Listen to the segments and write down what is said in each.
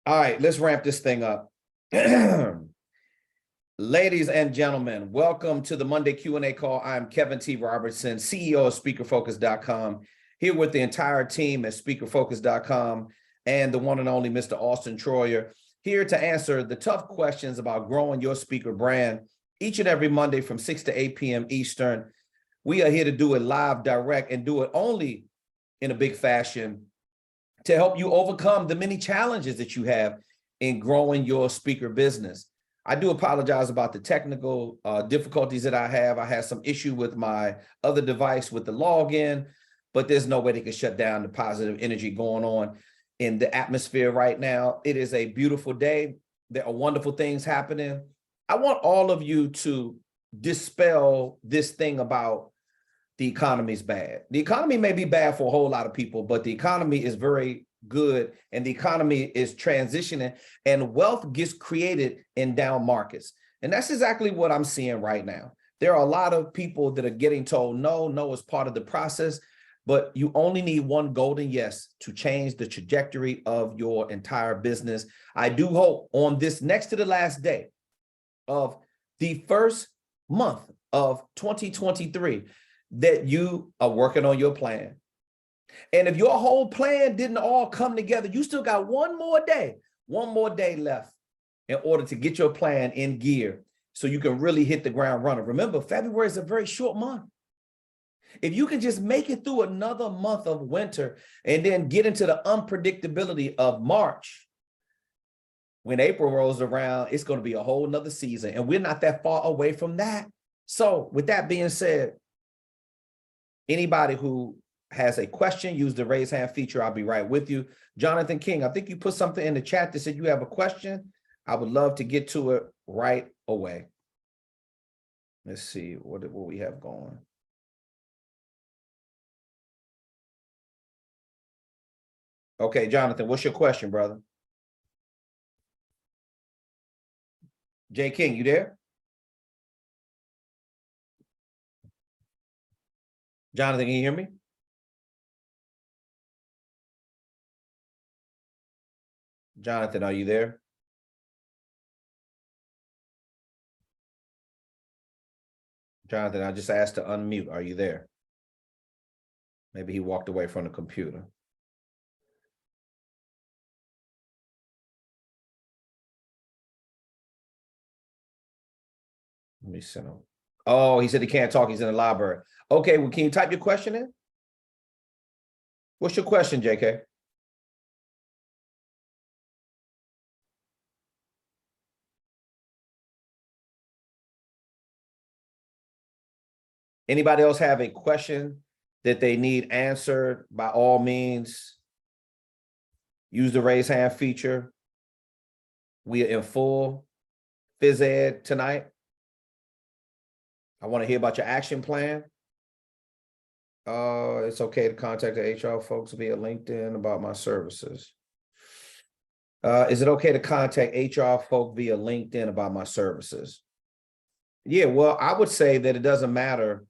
All right, let's ramp this thing up. Ladies and gentlemen, welcome to the Monday Q&A call. I'm Kevin T. Robertson, CEO of SpeakerFocus.com, here with the entire team at SpeakerFocus.com and the one and only Mr. Auston Troyer, here to answer the tough questions about growing your speaker brand each and every Monday from 6 to 8 p.m. Eastern. We are here to do it live, direct, and do it only in a big fashion to help you overcome the many challenges that you have in growing your speaker business. I do apologize about the technical difficulties that I have. I had some issue with my other device with the login, but there's no way they can shut down the positive energy going on in the atmosphere right now. It is a beautiful day. There are wonderful things happening. I want all of you to dispel this thing about the economy is bad. The economy may be bad for a whole lot of people, but the economy is very good, and the economy is transitioning, and wealth gets created in down markets. And that's exactly what I'm seeing right now. There are a lot of people that are getting told no is part of the process, but you only need one golden yes to change the trajectory of your entire business. I do hope on this next to the last day of the first month of 2023 that you are working on your plan. And if your whole plan didn't all come together, you still got one more day left in order to get your plan in gear so you can really hit the ground running. Remember, February is a very short month. If you can just make it through another month of winter and then get into the unpredictability of March, when April rolls around, it's going to be a whole nother season. And we're not that far away from that. So with that being said, anybody who has a question, use the raise hand feature. I'll be right with you. Jonathan King, I think you put something in the chat that said you have a question. I would love to get to it right away. Let's see what we have going. Okay, Jonathan, what's your question, brother? Jay King, you there? Jonathan, can you hear me? Jonathan, are you there? Jonathan, I just asked to unmute. Are you there? Maybe he walked away from the computer. Let me send him. Oh, he said he can't talk. He's in the library. Okay, well, can you type your question in? What's your question, JK? Anybody else have a question that they need answered? By all means, use the raise hand feature. We are in full phys ed tonight. I want to hear about your action plan. It's okay to contact the HR folks via LinkedIn about my services. Is it okay to contact HR folk via LinkedIn about my services? Yeah, well, I would say that it doesn't matter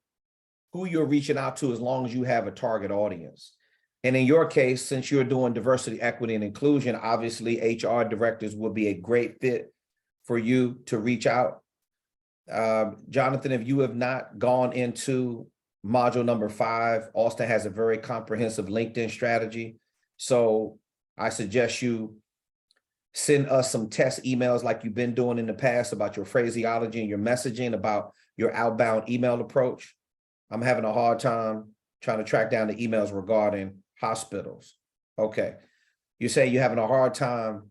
who you're reaching out to as long as you have a target audience. And in your case, since you're doing diversity, equity, and inclusion, obviously HR directors would be a great fit for you to reach out. Jonathan, if you have not gone into module number 5, Auston has a very comprehensive LinkedIn strategy. So I suggest you send us some test emails like you've been doing in the past about your phraseology and your messaging about your outbound email approach. I'm having a hard time trying to track down the emails regarding hospitals. Okay. You say you're having a hard time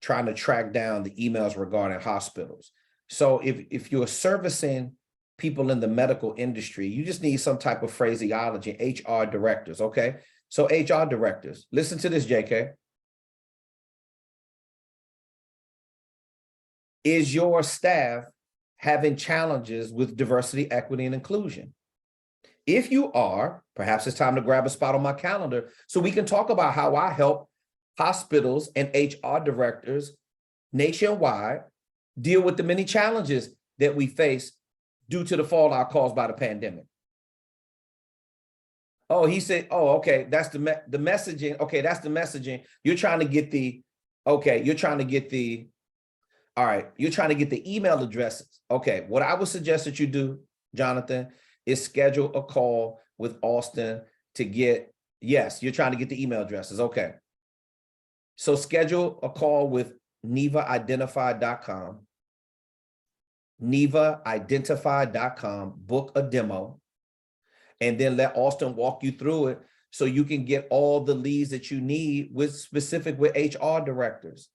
trying to track down the emails regarding hospitals. So if you're servicing people in the medical industry, you just need some type of phraseology, HR directors, okay? So HR directors, listen to this, JK. Is your staff having challenges with diversity, equity, and inclusion? If you are, perhaps it's time to grab a spot on my calendar so we can talk about how I help hospitals and HR directors nationwide deal with the many challenges that we face due to the fallout caused by the pandemic. Oh, he said, oh, okay, that's the messaging. Okay, that's the messaging. You're trying to get the Okay, you're trying to get the, all right, you're trying to get the email addresses. Okay, what I would suggest that you do, Jonathan, is schedule a call with Austin to get, yes, you're trying to get the email addresses. Okay. So schedule a call with nevaidentify.com, nevaidentify.com, book a demo, and then let Austin walk you through it so you can get all the leads that you need with specific with HR directors.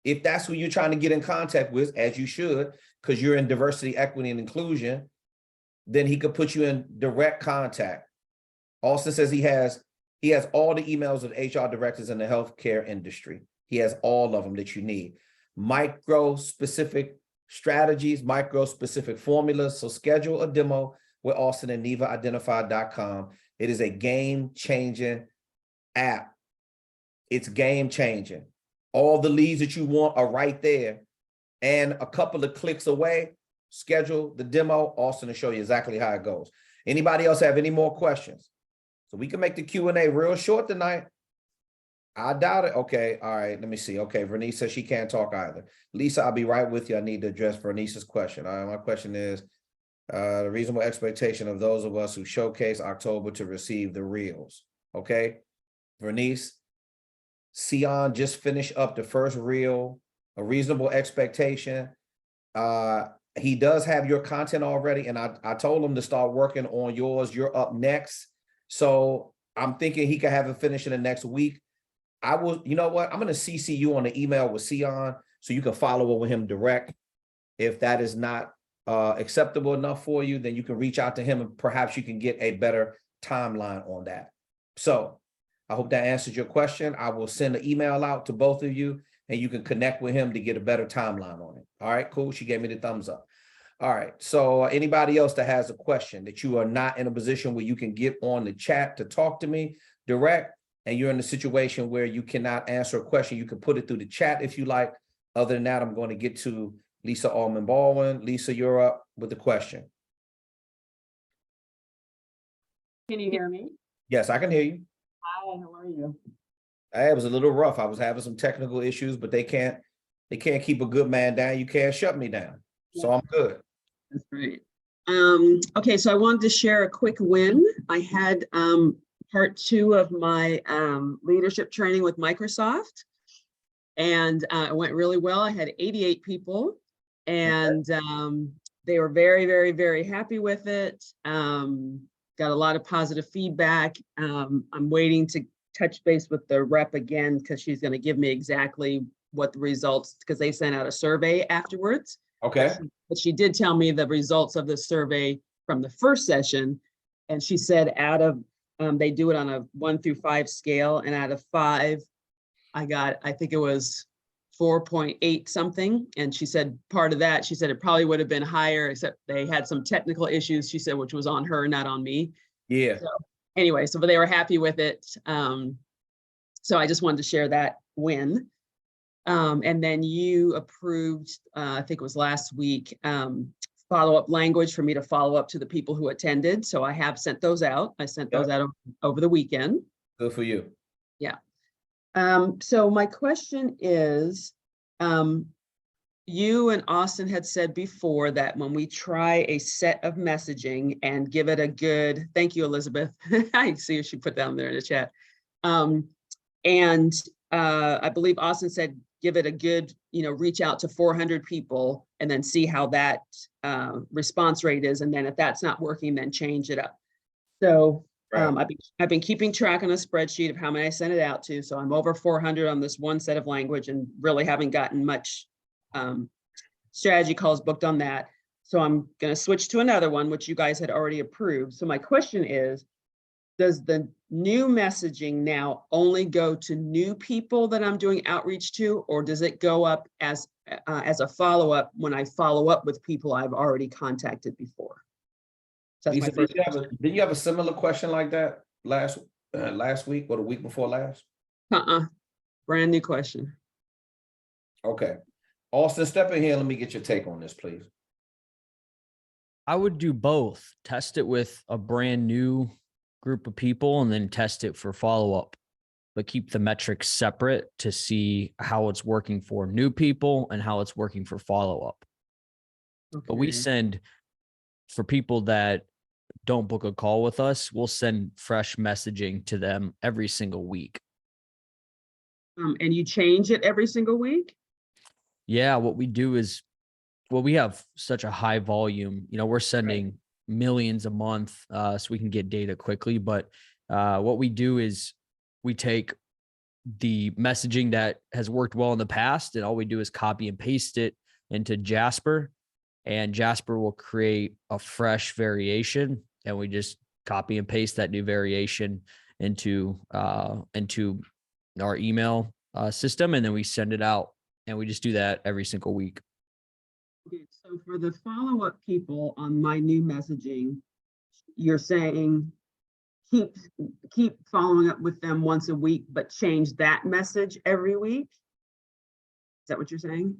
If that's who you're trying to get in contact with, as you should, because you're in diversity, equity, and inclusion, then he could put you in direct contact. Austin says he has all the emails of HR directors in the healthcare industry. He has all of them that you need. Micro-specific strategies, micro-specific formulas. So schedule a demo with Austin at nevaidentify.com. It is a game-changing app. It's game-changing. All the leads that you want are right there. And a couple of clicks away, schedule the demo. Austin will show you exactly how it goes. Anybody else have any more questions? So we can make the Q&A real short tonight. I doubt it. Okay, all right, let me see. Okay, Vernice says she can't talk either. Lisa, I'll be right with you. I need to address Vernice's question. All right, my question is, the reasonable expectation of those of us who showcase October to receive the reels. Okay, Vernice, Sion just finished up the first reel, a reasonable expectation. He does have your content already, and I told him to start working on yours. You're up next. So I'm thinking he can have it finished in the next week. I will, you know what? I'm going to CC you on the email with Sion so you can follow up with him direct. If that is not acceptable enough for you, then you can reach out to him and perhaps you can get a better timeline on that. So I hope that answers your question. I will send an email out to both of you and you can connect with him to get a better timeline on it. All right, cool. She gave me the thumbs up. All right. So anybody else that has a question that you are not in a position where you can get on the chat to talk to me direct, and you're in a situation where you cannot answer a question, you can put it through the chat if you like. Other than that, I'm going to get to Lisa Allman Baldwin. Lisa, you're up with the question. Can you hear me? Yes, I can hear you. Hi, how are you? It was a little rough. I was having some technical issues, but they can't keep a good man down. You can't shut me down. So I'm good. That's great. Okay, so I wanted to share a quick win. I had part 2 of my leadership training with Microsoft, and it went really well. I had 88 people, and they were very, very, very happy with it. Got a lot of positive feedback. I'm waiting to touch base with the rep again because she's going to give me exactly what the results, because they sent out a survey afterwards. Okay. But she did tell me the results of the survey from the first session. And she said out of, they do it on a 1 through 5 scale. And out of 5, I got, I think it was 4.8 something. And she said part of that, she said it probably would have been higher, except they had some technical issues, she said, which was on her, not on me. Yeah. So anyway, but they were happy with it. So I just wanted to share that win. And then you approved, I think it was last week, follow-up language for me to follow up to the people who attended. So I have sent those out. I sent those out over the weekend. Good for you. Yeah. So my question is, you and Austin had said before that when we try a set of messaging and give it a good, thank you, Elizabeth. I see what she put down there in the chat. I believe Austin said, give it a good, reach out to 400 people and then see how that response rate is. And then if that's not working, then change it up. So right. I've been keeping track on a spreadsheet of how many I sent it out to. So I'm over 400 on this one set of language and really haven't gotten much strategy calls booked on that. So I'm going to switch to another one, which you guys had already approved. So my question is, does the new messaging now only go to new people that I'm doing outreach to, or does it go up as a follow-up when I follow up with people I've already contacted before? So that's Lisa, my first question. didn't you have a similar question like that last week or the week before last? Brand new question. Okay. Austin, step in here. Let me get your take on this, please. I would do both. Test it with a brand new group of people and then test it for follow-up. but keep the metrics separate to see how it's working for new people and how it's working for follow-up. But we Okay. send, for people that don't book a call with us, we'll send fresh messaging to them every single week. And you change it every single week? Yeah, what we do is, well, we have such a high volume, we're sending millions a month, so we can get data quickly. But what we do is we take the messaging that has worked well in the past, and all we do is copy and paste it into Jasper, and Jasper will create a fresh variation, and we just copy and paste that new variation into our email system, and then we send it out, and we just do that every single week. Okay, so for the follow-up people on my new messaging, you're saying keep following up with them once a week, but change that message every week? Is that what you're saying?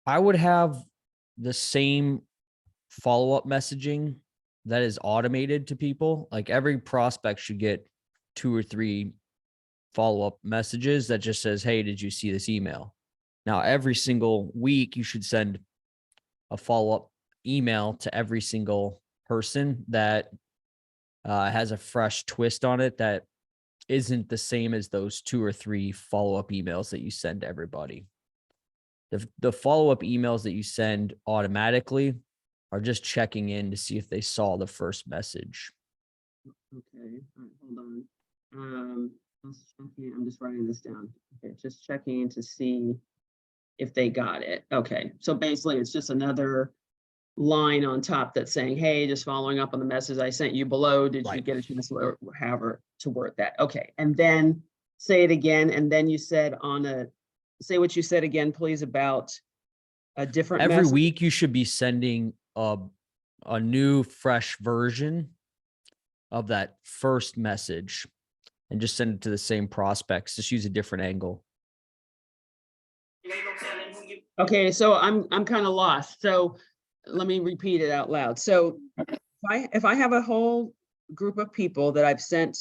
I would have the same follow-up messaging that is automated to people. Like every prospect should get 2 or 3 follow-up messages that just says, hey, did you see this email? Now, every single week, you should send a follow-up email to every single person that has a fresh twist on it that isn't the same as those 2 or 3 follow-up emails that you send to everybody. The follow-up emails that you send automatically are just checking in to see if they saw the first message. Okay, all right, hold on. I'm just writing this down. Okay, just checking in to see if they got it. Okay, so basically it's just another line on top that's saying, hey, just following up on the message I sent you below. Did you Right. get a chance or however to word that? Okay, and then say it again. And then you said say what you said again, please, about a different Every message. week, you should be sending a new, fresh version of that first message and just send it to the same prospects. Just use a different angle. Okay, so I'm kind of lost. So let me repeat it out loud. So if I have a whole group of people that I've sent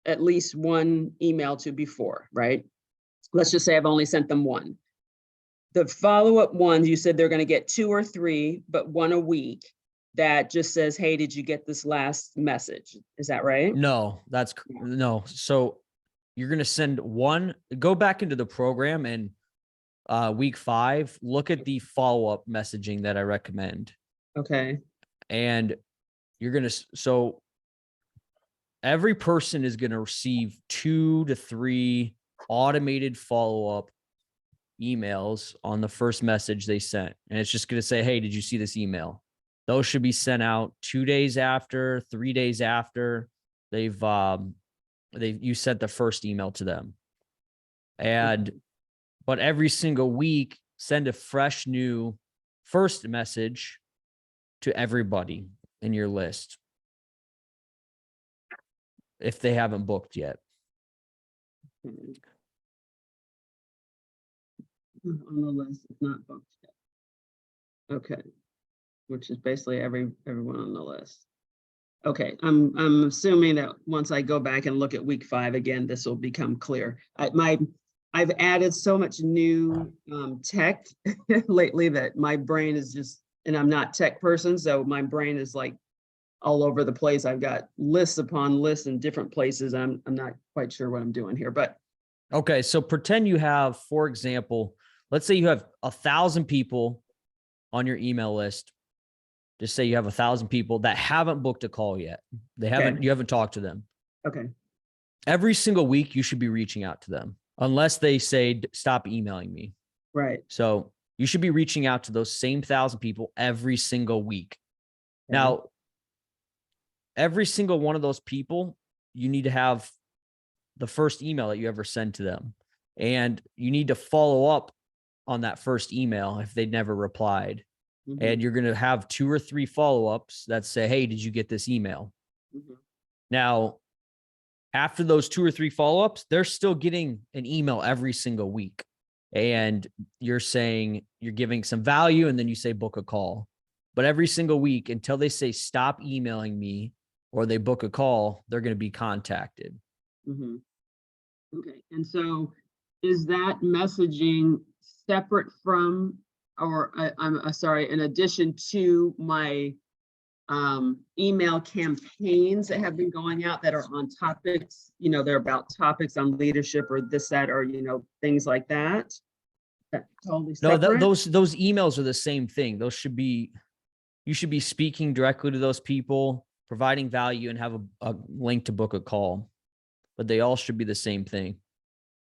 at least one email to before, right? Let's just say I've only sent them one. The follow-up ones, you said they're going to get 2 or 3, but 1 a week that just says, hey, did you get this last message? Is that right? No, no. So you're going to send one, go back into the program and week 5, look at the follow-up messaging that I recommend. Okay. And you're going to, so every person is going to receive 2 to 3 automated follow-up emails on the first message they sent. And it's just going to say, hey, did you see this email? Those should be sent out 2 days after, 3 days after you sent the first email to them. And, but every single week, send a fresh new first message to everybody in your list if they haven't booked yet. On the list, it's not booked yet. Okay, which is basically everyone on the list. Okay, I'm assuming that once I go back and look at week 5 again, this will become clear. I've added so much new tech lately that my brain is just, and I'm not tech person, so my brain is like all over the place. I've got lists upon lists in different places. I'm not quite sure what I'm doing here, but okay, so pretend you have, for example, let's say you have 1,000 people on your email list. Just say you have 1,000 people that haven't booked a call yet. You haven't talked to them. okay. Every single week, you should be reaching out to them unless they say, stop emailing me. Right. So you should be reaching out to those same 1,000 people every single week. Okay. Now, every single one of those people, you need to have the first email that you ever send to them. And you need to follow up on that first email if they never replied. Mhm. And you're going to have 2 or 3 follow-ups that say, hey, did you get this email? Mhm. Now, after those 2 or 3 follow-ups, they're still getting an email every single week. And you're saying you're giving some value, and then you say book a call. But every single week until they say stop emailing me, or they book a call, they're going to be contacted. Mhm. Okay, and so is that messaging separate from, or I'm sorry, in addition to my email campaigns that have been going out that are on topics, they're about topics on leadership or this, that, or, things like that? That's totally No, separate? those emails are the same thing. You should be speaking directly to those people, providing value, and have a link to book a call. But they all should be the same thing.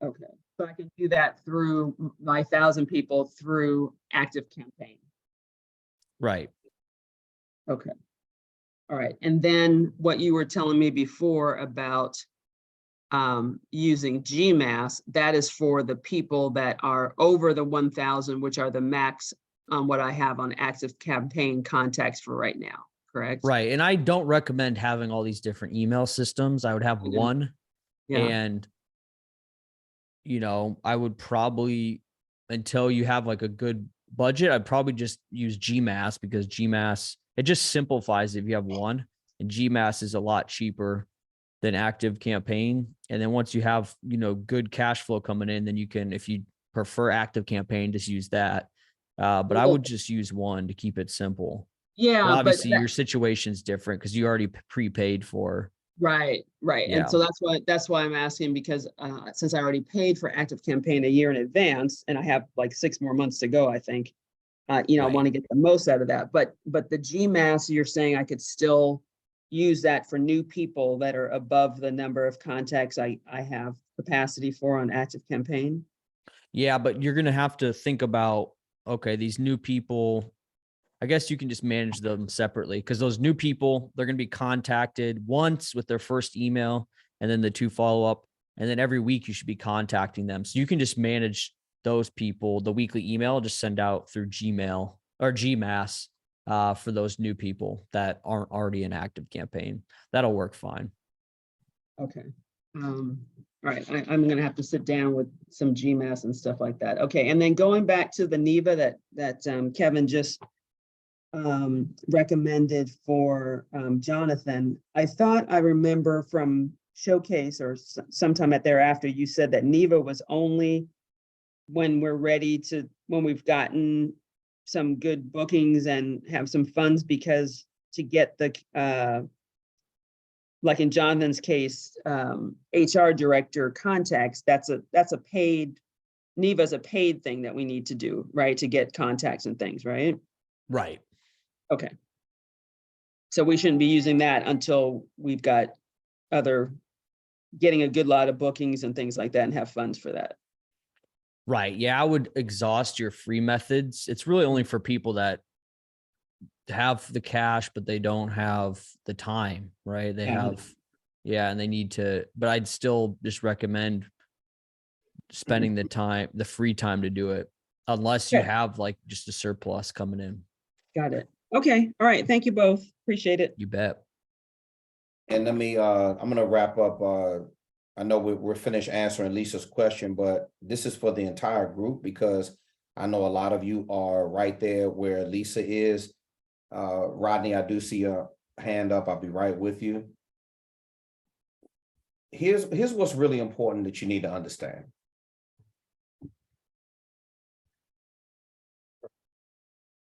Okay, so I can do that through my 1,000 people through Active Campaign. Right. Okay. All right. And then what you were telling me before about using GMass, that is for the people that are over the 1,000, which are the max on what I have on Active Campaign contacts for right now, correct? Right. And I don't recommend having all these different email systems. I would have one. Yeah. And, I would probably, until you have like a good budget, I'd probably just use GMass, because GMass, it just simplifies it if you have one, and GMass is a lot cheaper than Active Campaign. And then once you have, good cash flow coming in, then you can, if you prefer Active Campaign, just use that. But I would just use one to keep it simple. Yeah, But but obviously your situation's different because you already prepaid for. right. Yeah. And so that's why I'm asking, because since I already paid for Active Campaign a year in advance, and I have like 6 more months to go, I think, I want to get the most out of that. But the GMass, you're saying I could still use that for new people that are above the number of contacts I have capacity for on Active Campaign? Yeah, but you're going to have to think about, okay, these new people, I guess you can just manage them separately, because those new people, they're going to be contacted once with their first email, and then the 2 follow-up, and then every week you should be contacting them. So you can just manage those people. The weekly email, just send out through Gmail or GMass for those new people that aren't already in Active Campaign. That'll work fine. Okay. All right. I'm going to have to sit down with some GMass and stuff like that. Okay. And then going back to the NEVA that Kevin just recommended for Jonathan, I thought I remember from Showcase or sometime thereafter, you said that NEVA was only when we've gotten some good bookings and have some funds, because to get the like in Jonathan's case, HR director contacts, that's a paid, NEVA's a paid thing that we need to do, right? To get contacts and things, right? Right. Okay. So we shouldn't be using that until we've got getting a good lot of bookings and things like that and have funds for that. Right. Yeah, I would exhaust your free methods. It's really only for people that have the cash, but they don't have the time, right? They have, and they need to, but I'd still just recommend spending the time, the free time to do it, unless you have like just a surplus coming in. Got it. Okay. All right. Thank you both. Appreciate it. You bet. And let me, I'm going to wrap up. I know we're finished answering Lisa's question, but this is for the entire group, because I know a lot of you are right there where Lisa is. Rodney, I do see a hand up. I'll be right with you. Here's what's really important that you need to understand.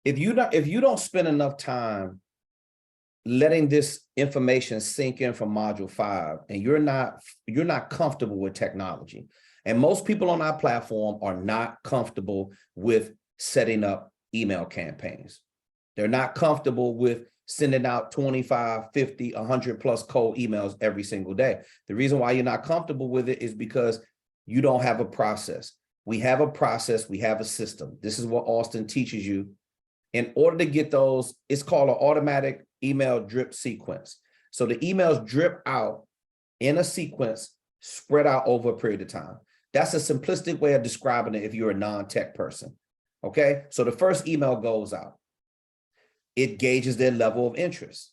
If you don't spend enough time letting this information sink in from module 5, and you're not comfortable with technology, and most people on our platform are not comfortable with setting up email campaigns. They're not comfortable with sending out 25, 50, 100 plus cold emails every single day. The reason why you're not comfortable with it is because you don't have a process. We have a process. We have a system. This is what Auston teaches you. In order to get those, it's called an automatic email drip sequence. So the emails drip out in a sequence, spread out over a period of time. That's a simplistic way of describing it if you're a non-tech person. Okay, so the first email goes out. It gauges their level of interest.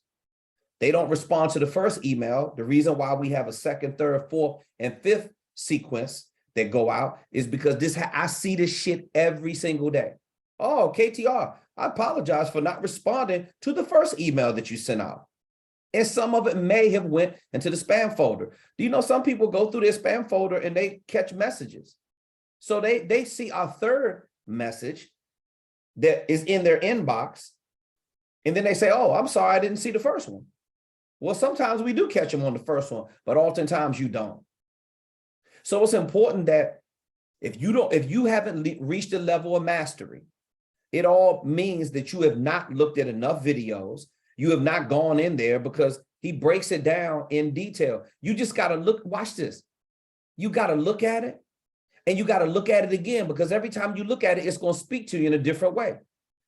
They don't respond to the first email. The reason why we have a second, third, fourth, and fifth sequence that go out is because I see this shit every single day. Oh, KTR, I apologize for not responding to the first email that you sent out. And some of it may have went into the spam folder. Do you know some people go through their spam folder and they catch messages? So they see our third message that is in their inbox. And then they say, oh, I'm sorry, I didn't see the first one. Well, sometimes we do catch them on the first one, but oftentimes you don't. So it's important that if you haven't reached a level of mastery, it all means that you have not looked at enough videos. You have not gone in there, because he breaks it down in detail. You just got to look, watch this. You got to look at it, and you got to look at it again, because every time you look at it, it's going to speak to you in a different way.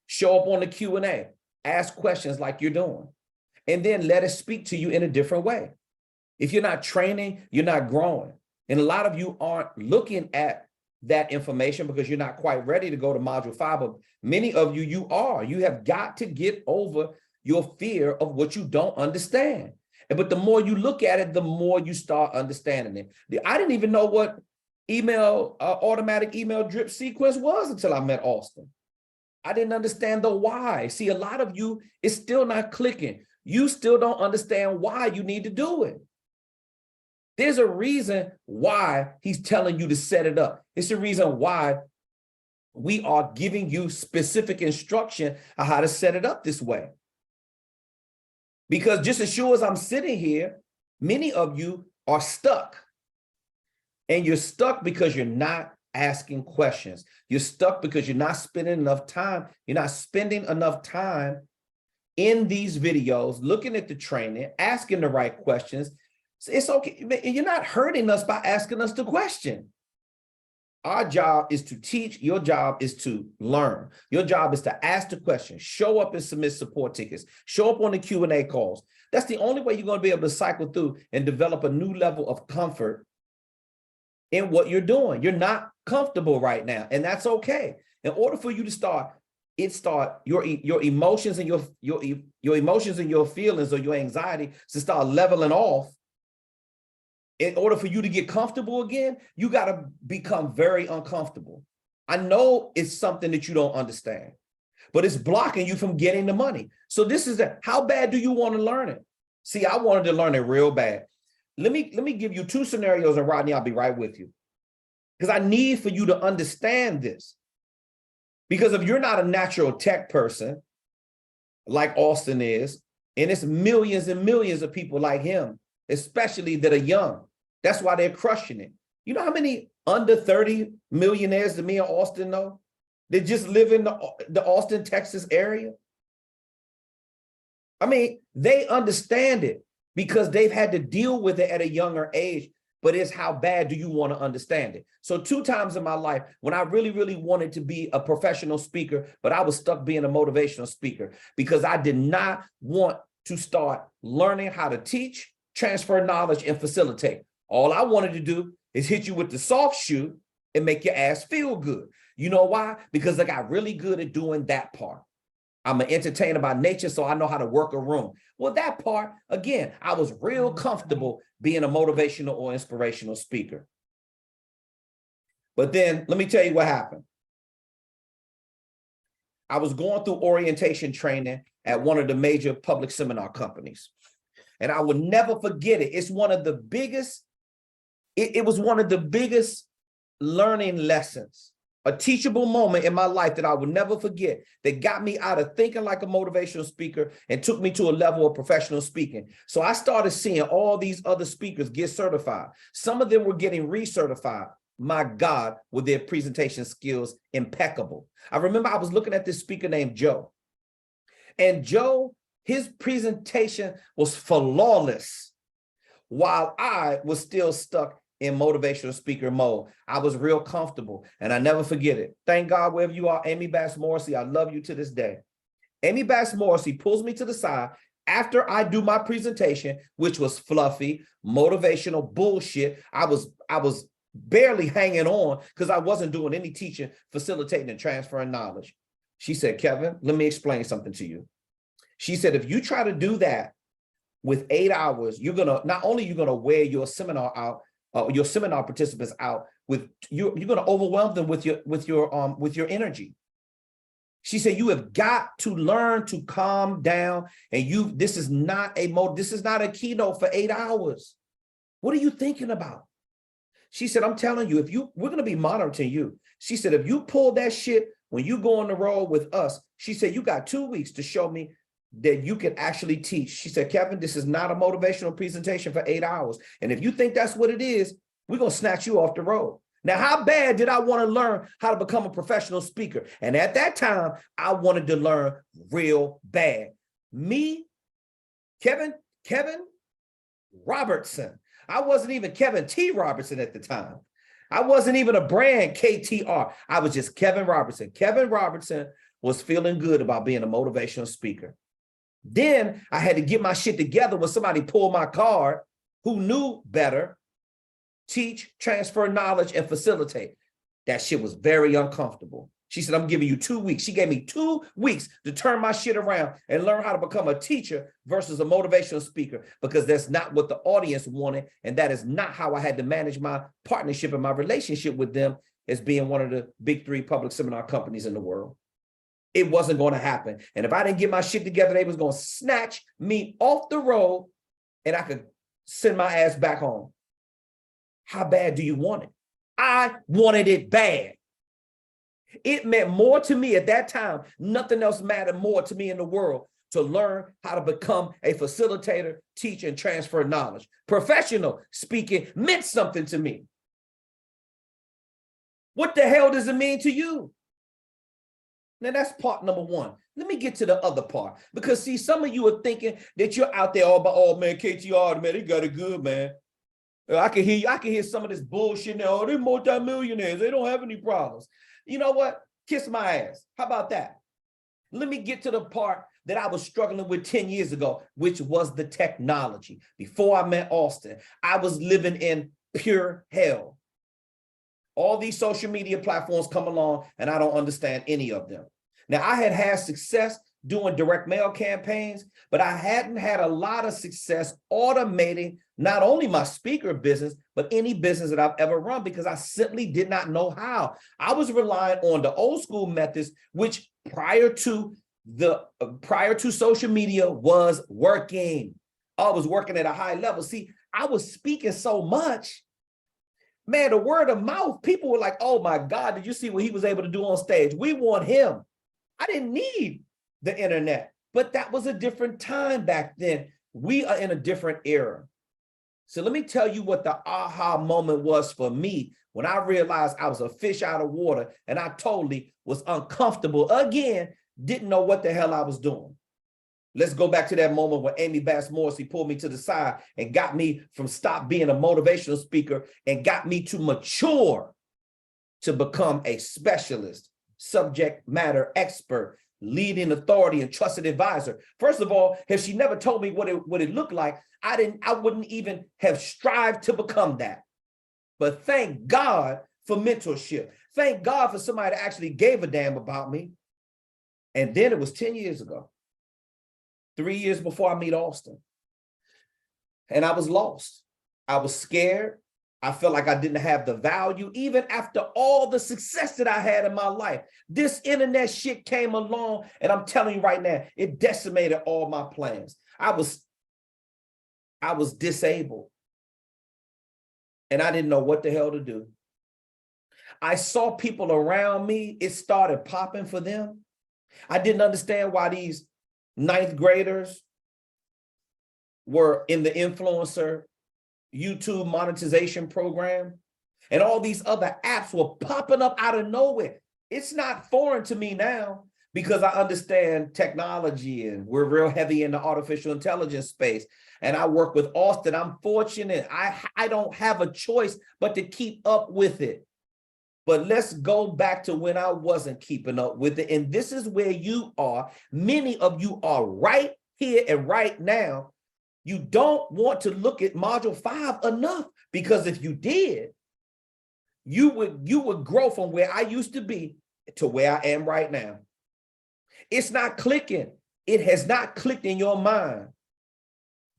Show up on the Q&A, ask questions like you're doing, and then let it speak to you in a different way. If you're not training, you're not growing. And a lot of you aren't looking at that information because you're not quite ready to go to module 5, but many of you are. You have got to get over your fear of what you don't understand. But the more you look at it, the more you start understanding it. I didn't even know what automatic email drip sequence was until I met Auston. I didn't understand the why. See, a lot of you, it's still not clicking. You still don't understand why you need to do it. There's a reason why he's telling you to set it up. It's the reason why we are giving you specific instruction on how to set it up this way. Because just as sure as I'm sitting here, many of you are stuck. And you're stuck because you're not asking questions. You're stuck because you're not spending enough time. You're not spending enough time in these videos, looking at the training, asking the right questions. It's okay. You're not hurting us by asking us the question. Our job is to teach. Your job is to learn. Your job is to ask the question, show up and submit support tickets, show up on the Q&A calls. That's the only way you're going to be able to cycle through and develop a new level of comfort in what you're doing. You're not comfortable right now, and that's okay. In order for you to start your emotions and your emotions and your feelings or your anxiety to start leveling off. In order for you to get comfortable again, you got to become very uncomfortable. I know it's something that you don't understand, but it's blocking you from getting the money. So this is how bad do you want to learn it? See, I wanted to learn it real bad. Let me give you 2 scenarios, and Rodney, I'll be right with you, because I need for you to understand this. Because if you're not a natural tech person like Auston is, and it's millions and millions of people like him, especially that are young. That's why they're crushing it. You know how many under 30 millionaires that me and Auston know? They just live in the Austin, Texas area. I mean, they understand it because they've had to deal with it at a younger age, but it's how bad do you want to understand it? So 2 times in my life, when I really, really wanted to be a professional speaker, but I was stuck being a motivational speaker because I did not want to start learning how to teach, transfer knowledge, and facilitate. All I wanted to do is hit you with the soft shoe and make your ass feel good. You know why? Because I got really good at doing that part. I'm an entertainer by nature, so I know how to work a room. Well, that part, again, I was real comfortable being a motivational or inspirational speaker. But then let me tell you what happened. I was going through orientation training at one of the major public seminar companies. And I would never forget it. It's one of the biggest, it was one of the biggest learning lessons, a teachable moment in my life that I would never forget, that got me out of thinking like a motivational speaker and took me to a level of professional speaking. So I started seeing all these other speakers get certified. Some of them were getting recertified. My God, were their presentation skills impeccable. I remember I was looking at this speaker named Joe. And Joe, his presentation was flawless, while I was still stuck in motivational speaker mode. I was real comfortable, and I never forget it. Thank God, wherever you are, Amy Bass Morrissey, I love you to this day. Amy Bass Morrissey pulls me to the side after I do my presentation, which was fluffy, motivational bullshit. I was barely hanging on because I wasn't doing any teaching, facilitating, and transferring knowledge. She said, Kevin, let me explain something to you. She said, if you try to do that with 8 hours, you're not only you're gonna wear your seminar out, your seminar participants out with you're gonna overwhelm them with your energy. She said, you have got to learn to calm down. And this is not a keynote for 8 hours. What are you thinking about? She said, I'm telling you, we're going to be monitoring you. She said, if you pull that shit when you go on the road with us, she said, you got 2 weeks to show me that you can actually teach. She said, Kevin, this is not a motivational presentation for 8 hours. And if you think that's what it is, we're going to snatch you off the road. Now, how bad did I want to learn how to become a professional speaker? And at that time, I wanted to learn real bad. Me, Kevin Robertson. I wasn't even Kevin T. Robertson at the time. I wasn't even a brand KTR. I was just Kevin Robertson. Kevin Robertson was feeling good about being a motivational speaker. Then I had to get my shit together when somebody pulled my card who knew better. Teach, transfer knowledge, and facilitate. That shit was very uncomfortable. She said, I'm giving you 2 weeks. She gave me 2 weeks to turn my shit around and learn how to become a teacher versus a motivational speaker, because that's not what the audience wanted. And that is not how I had to manage my partnership and my relationship with them as being one of the big 3 public seminar companies in the world. It wasn't going to happen. And if I didn't get my shit together, they was going to snatch me off the road and I could send my ass back home. How bad do you want it? I wanted it bad. It meant more to me at that time. Nothing else mattered more to me in the world to learn how to become a facilitator, teach, and transfer knowledge. Professional speaking meant something to me. What the hell does it mean to you? Now that's part number 1. Let me get to the other part, because see, some of you are thinking that you're out there all about, oh man, KTR, man, they got it good, man. I can hear some of this bullshit now. Oh, they're multimillionaires. They don't have any problems. You know what? Kiss my ass. How about that? Let me get to the part that I was struggling with 10 years ago, which was the technology. Before I met Auston, I was living in pure hell. All these social media platforms come along and I don't understand any of them. Now, I had success doing direct mail campaigns, but I hadn't had a lot of success automating not only my speaker business, but any business that I've ever run, because I simply did not know how. I was relying on the old school methods, which prior to social media was working. I was working at a high level. See, I was speaking so much, man, the word of mouth, people were like, oh my God, did you see what he was able to do on stage? We want him. I didn't need the internet, but that was a different time back then. We are in a different era. So let me tell you what the aha moment was for me when I realized I was a fish out of water and I totally was uncomfortable again, didn't know what the hell I was doing. Let's go back to that moment when Amy Bass Morrissey pulled me to the side and got me from stop being a motivational speaker and got me to mature to become a specialist, subject matter expert, leading authority, and trusted advisor. First of all, if she never told me what it looked like, I wouldn't even have strived to become that. But thank God for mentorship. Thank God for somebody that actually gave a damn about me. And then it was 10 years ago, 3 years before I meet Auston. And I was lost. I was scared. I felt like I didn't have the value, even after all the success that I had in my life. This internet shit came along, and I'm telling you right now, it decimated all my plans. I was disabled, and I didn't know what the hell to do. I saw people around me, it started popping for them. I didn't understand why these 9th graders were in the influencer YouTube monetization program, and all these other apps were popping up out of nowhere. It's not foreign to me now because I understand technology and we're real heavy in the artificial intelligence space. And I work with Auston. I'm fortunate. I don't have a choice but to keep up with it. But let's go back to when I wasn't keeping up with it. And this is where you are. Many of you are right here and right now. You don't want to look at module 5 enough, because if you did, you would grow from where I used to be to where I am right now. It's not clicking. It has not clicked in your mind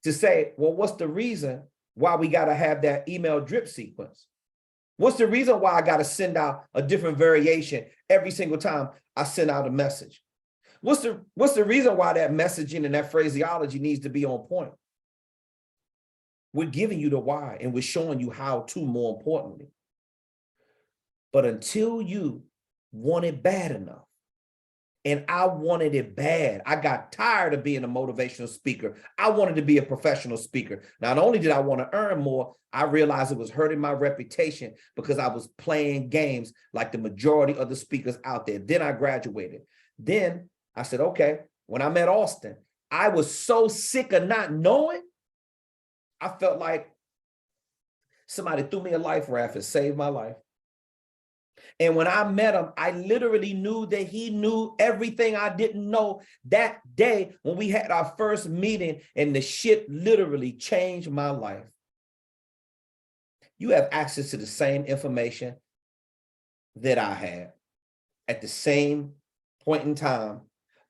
to say, well, what's the reason why we got to have that email drip sequence? What's the reason why I got to send out a different variation every single time I send out a message? What's the reason why that messaging and that phraseology needs to be on point? We're giving you the why, and we're showing you how to, more importantly. But until you want it bad enough, and I wanted it bad, I got tired of being a motivational speaker. I wanted to be a professional speaker. Not only did I want to earn more, I realized it was hurting my reputation because I was playing games like the majority of the speakers out there. Then I graduated. Then I said, okay, when I met Auston, I was so sick of not knowing. I felt like somebody threw me a life raft and saved my life. And when I met him, I literally knew that he knew everything I didn't know that day when we had our first meeting, and the shit literally changed my life. You have access to the same information that I had at the same point in time,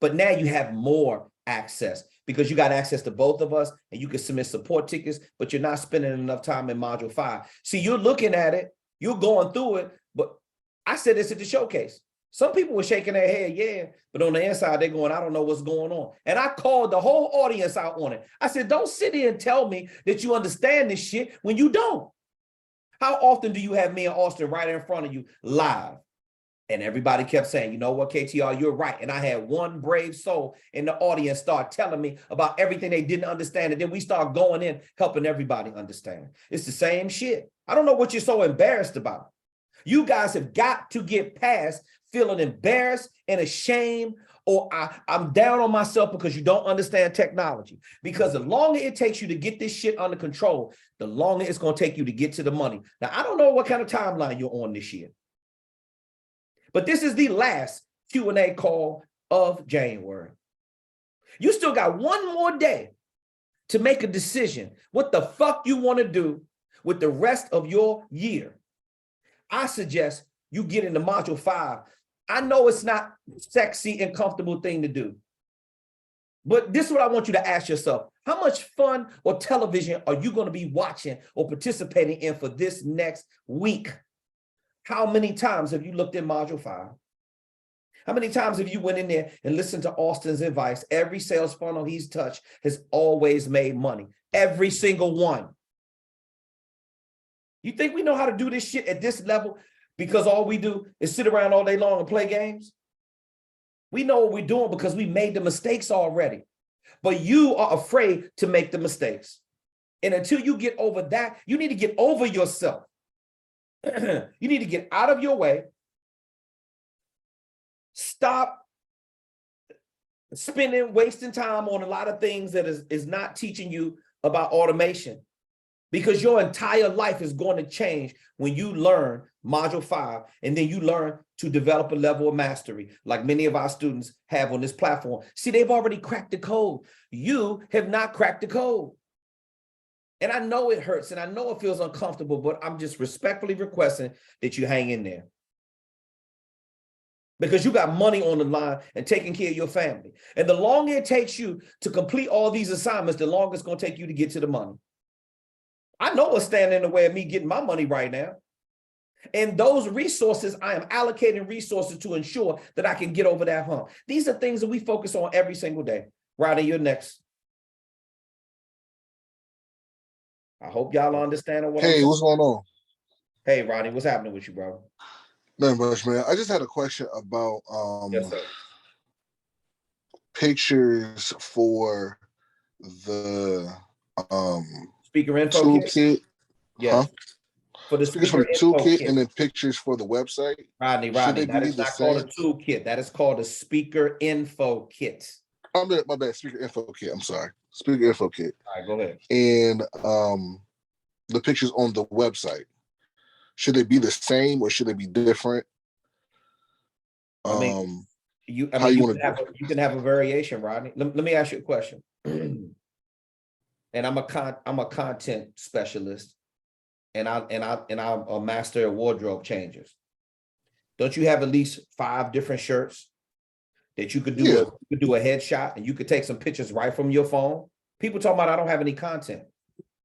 but now you have more access because you got access to both of us, and you can submit support tickets, but you're not spending enough time in module 5. See, you're looking at it, you're going through it, but I said this at the showcase. Some people were shaking their head, yeah, but on the inside, they're going, I don't know what's going on. And I called the whole audience out on it. I said, don't sit here and tell me that you understand this shit when you don't. How often do you have me and Auston right in front of you live? And everybody kept saying, you know what, KTR, you're right. And I had one brave soul in the audience start telling me about everything they didn't understand. And then we start going in, helping everybody understand. It's the same shit. I don't know what you're so embarrassed about. You guys have got to get past feeling embarrassed and ashamed, or I'm down on myself because you don't understand technology. Because the longer it takes you to get this shit under control, the longer it's going to take you to get to the money. Now, I don't know what kind of timeline you're on this year, but this is the last Q&A call of January. You still got one more day to make a decision what the fuck you want to do with the rest of your year. I suggest you get into module 5. I know it's not sexy and comfortable thing to do, but this is what I want you to ask yourself. How much fun or television are you going to be watching or participating in for this next week? How many times have you looked at module 5? How many times have you went in there and listened to Auston's advice? Every sales funnel he's touched has always made money. Every single one. You think we know how to do this shit at this level because all we do is sit around all day long and play games? We know what we're doing because we made the mistakes already. But you are afraid to make the mistakes. And until you get over that, you need to get over yourself. You need to get out of your way. Stop wasting time on a lot of things that is not teaching you about automation. Because your entire life is going to change when you learn module 5, and then you learn to develop a level of mastery like many of our students have on this platform. See, they've already cracked the code. You have not cracked the code. And I know it hurts and I know it feels uncomfortable, but I'm just respectfully requesting that you hang in there. Because you got money on the line and taking care of your family. And the longer it takes you to complete all these assignments, the longer it's going to take you to get to the money. I know what's standing in the way of me getting my money right now. And those resources, I am allocating resources to ensure that I can get over that hump. These are things that we focus on every single day. Rodney, you're next. I hope y'all understand what Hey, what's going on? Hey, Rodney, what's happening with you, bro? Not much, man. I just had a question about Yes, sir. pictures for the Speaker info toolkit. kit? Yes. Huh? For the Pictures for speaker the info toolkit kit. and then pictures for the website. Rodney, Should they that be is the not called a same? toolkit. That is called a speaker info kit. My bad. Speaker info kit. I'm sorry. Speaker info kit. All right, go ahead. And the pictures on the website. Should they be the same or should they be different? I mean, you how you want to you can have a variation, Rodney. Let me ask you a question. And I'm a content specialist, and I'm a master of wardrobe changers. Don't you have at least 5 different shirts that you could do? Yeah. You could do a headshot, and you could take some pictures right from your phone. People talking about I don't have any content.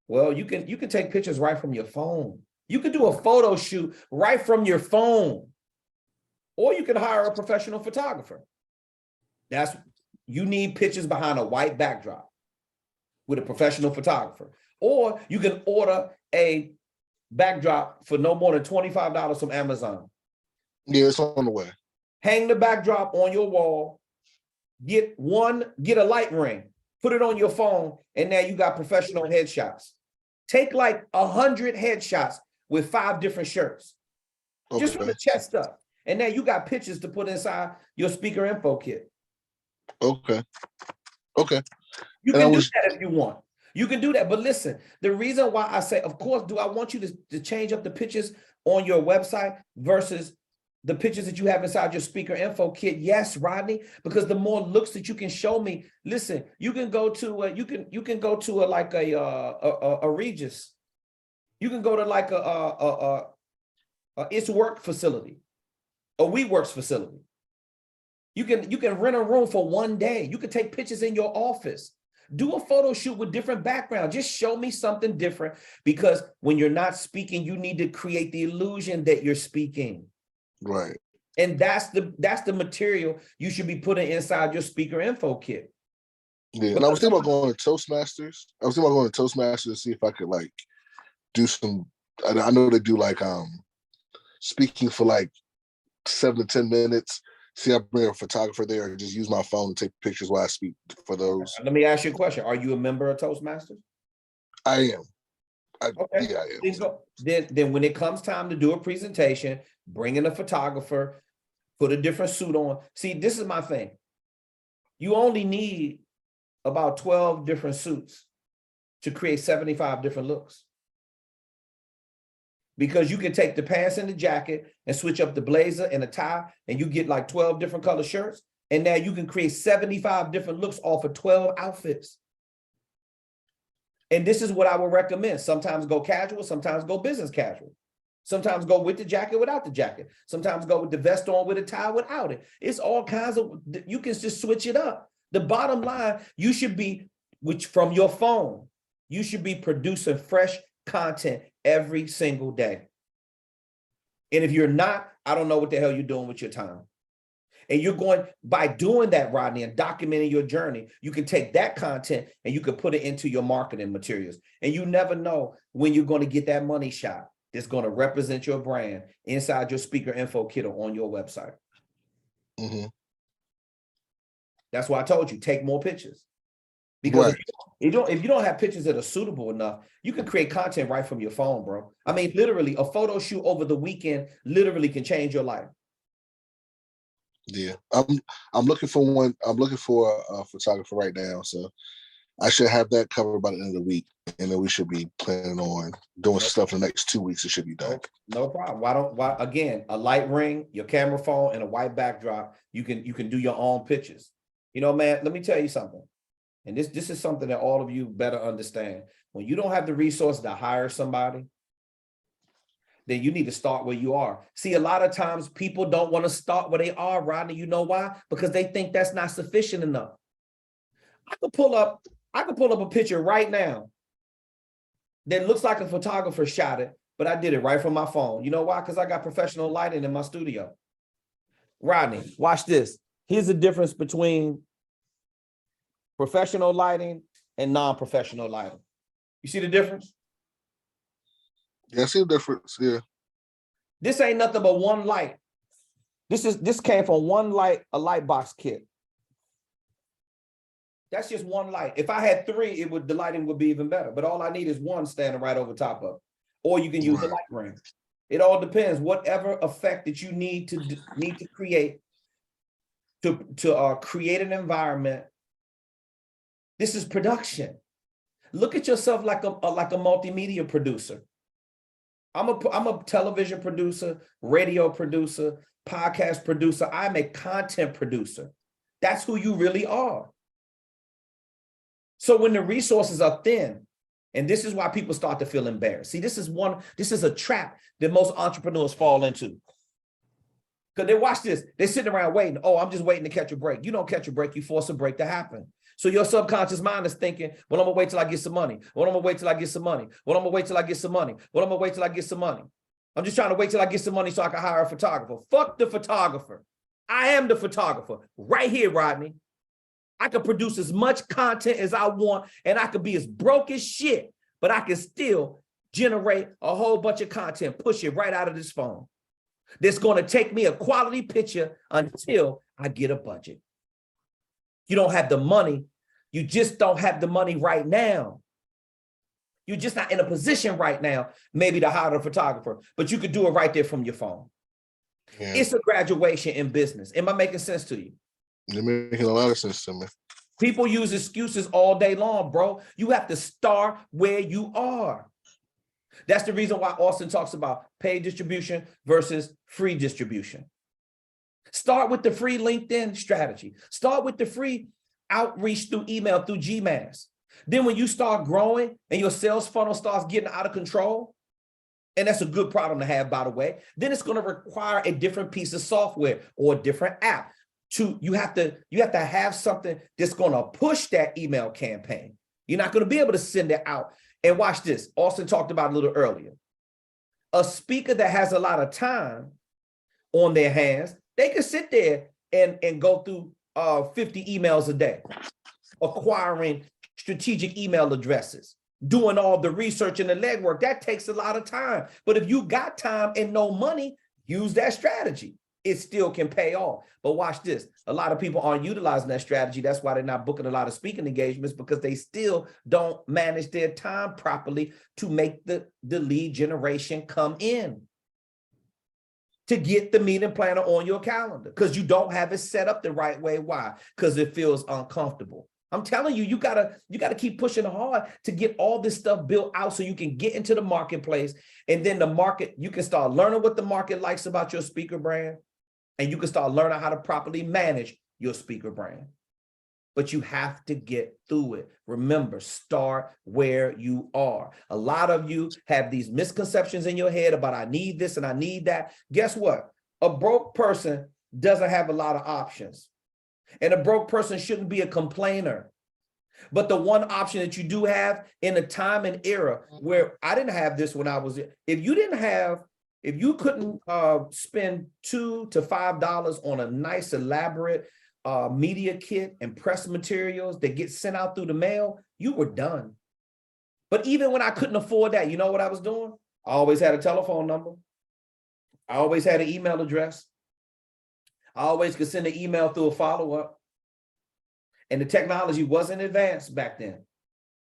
Well, you can take pictures right from your phone. You can do a photo shoot right from your phone, or you can hire a professional photographer. You need pictures behind a white backdrop with a professional photographer, or you can order a backdrop for no more than $25 from Amazon. Yeah, it's on the way. Hang the backdrop on your wall, get a light ring, put it on your phone, and now you got professional headshots. Take like 100 headshots with 5 different shirts, just from the chest up. And now you got pictures to put inside your speaker info kit. Okay. You can do that if you want. You can do that. But listen, the reason why I say, of course, do I want you to change up the pictures on your website versus the pictures that you have inside your speaker info kit? Yes, Rodney, because the more looks that you can show me, listen, you can go to a Regis. You can go to like a It's Work facility, a WeWorks facility. You can rent a room for one day. You can take pictures in your office. Do a photo shoot with different background. Just show me something different, because when you're not speaking, you need to create the illusion that you're speaking. Right. And that's the material you should be putting inside your speaker info kit. Yeah. And I was thinking about going to Toastmasters. To see if I could like do some. I know they do like speaking for like 7 to 10 minutes. See, I bring a photographer there and just use my phone to take pictures while I speak for those. Let me ask you a question. Are you a member of Toastmasters? I am. Okay. Yeah, I am. Then when it comes time to do a presentation, bring in a photographer, put a different suit on. See, this is my thing. You only need about 12 different suits to create 75 different looks. Because you can take the pants and the jacket and switch up the blazer and the tie, and you get like 12 different color shirts. And now you can create 75 different looks off of 12 outfits. And this is what I would recommend. Sometimes go casual, sometimes go business casual. Sometimes go with the jacket, without the jacket. Sometimes go with the vest on, with a tie, without it. It's all kinds of, you can just switch it up. The bottom line, you should be, from your phone, you should be producing fresh content every single day. And if you're not, I don't know what the hell you're doing with your time. And you're going, by doing that, Rodney, and documenting your journey, you can take that content and you can put it into your marketing materials. And you never know when you're going to get that money shot that's going to represent your brand inside your speaker info kit or on your website. Mm-hmm. That's why I told you, take more pictures. Because if you don't have pictures that are suitable enough, you can create content right from your phone, bro. I mean, literally, a photo shoot over the weekend literally can change your life. Yeah, I'm looking for one. I'm looking for a photographer right now, so I should have that covered by the end of the week, and then we should be planning on doing stuff in the next 2 weeks. It should be done. No problem. Why again, a light ring, your camera phone, and a white backdrop. You can do your own pictures. You know, man, let me tell you something. And this is something that all of you better understand. When you don't have the resources to hire somebody, then you need to start where you are. See, a lot of times people don't want to start where they are, Rodney. You know why? Because they think that's not sufficient enough. I could pull up a picture right now that looks like a photographer shot it, but I did it right from my phone. You know why? Because I got professional lighting in my studio. Rodney, watch this. Here's the difference between professional lighting and non-professional lighting. You see the difference? Yeah, I see the difference. Yeah. This ain't nothing but one light. This came from one light, a light box kit. That's just one light. If I had 3, the lighting would be even better. But all I need is one standing right over top of it. Or you can use a light ring. It all depends. Whatever effect that you need to create to create an environment. This is production. Look at yourself like a multimedia producer. I'm a television producer, radio producer, podcast producer. I'm a content producer. That's who you really are. So when the resources are thin, and this is why people start to feel embarrassed. See, this is a trap that most entrepreneurs fall into. Because they watch this, they're sitting around waiting. Oh, I'm just waiting to catch a break. You don't catch a break, you force a break to happen. So your subconscious mind is thinking, well, I'm gonna wait till I get some money. Well, I'm gonna wait till I get some money. Well, I'm gonna wait till I get some money. Well, I'm gonna wait till I get some money. I'm just trying to wait till I get some money so I can hire a photographer. Fuck the photographer. I am the photographer right here, Rodney. I can produce as much content as I want, and I could be as broke as shit, but I can still generate a whole bunch of content, push it right out of this phone. That's going to take me a quality picture until I get a budget. You don't have the money. You just don't have the money right now. You're just not in a position right now, maybe to hire a photographer, but you could do it right there from your phone. Yeah. It's a graduation in business. Am I making sense to you? You're making a lot of sense to me. People use excuses all day long, bro. You have to start where you are. That's the reason why Austin talks about paid distribution versus free distribution. Start with the free LinkedIn strategy. Start with the free outreach through email, through GMass. Then when you start growing and your sales funnel starts getting out of control, and that's a good problem to have, by the way, then it's going to require a different piece of software or a different app. You have to have something that's going to push that email campaign. You're not going to be able to send it out. And watch this. Austin talked about it a little earlier. A speaker that has a lot of time on their hands, they can sit there and go through 50 emails a day, acquiring strategic email addresses, doing all the research and the legwork. That takes a lot of time. But if you got time and no money, use that strategy. It still can pay off. But watch this. A lot of people aren't utilizing that strategy. That's why they're not booking a lot of speaking engagements, because they still don't manage their time properly to make the lead generation come in, to get the meeting planner on your calendar, because you don't have it set up the right way. Why? Because it feels uncomfortable. I'm telling you, you gotta keep pushing hard to get all this stuff built out so you can get into the marketplace. And then the market, you can start learning what the market likes about your speaker brand. And you can start learning how to properly manage your speaker brand. But you have to get through it. Remember, start where you are. A lot of you have these misconceptions in your head about I need this and I need that. Guess what? A broke person doesn't have a lot of options. And a broke person shouldn't be a complainer. But the one option that you do have in a time and era where I didn't have this when I was, if you couldn't spend $2 to $5 on a nice elaborate media kit and press materials that get sent out through the mail, you were done. But even when I couldn't afford that, you know what I was doing? I always had a telephone number. I always had an email address. I always could send an email through a follow-up. And the technology wasn't advanced back then.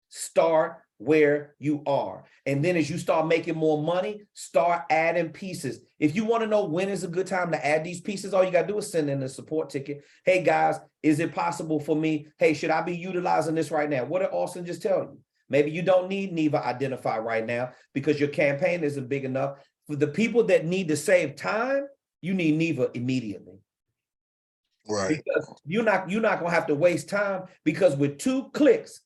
Start where you are. And then as you start making more money, start adding pieces. If you want to know when is a good time to add these pieces, all you got to do is send in a support ticket. Hey guys, is it possible for me? Hey, should I be utilizing this right now? What did Austin just tell you? Maybe you don't need Neva Identify right now because your campaign isn't big enough. For the people that need to save time, you need Neva immediately. Right. Because you're not going to have to waste time, because with 2 clicks,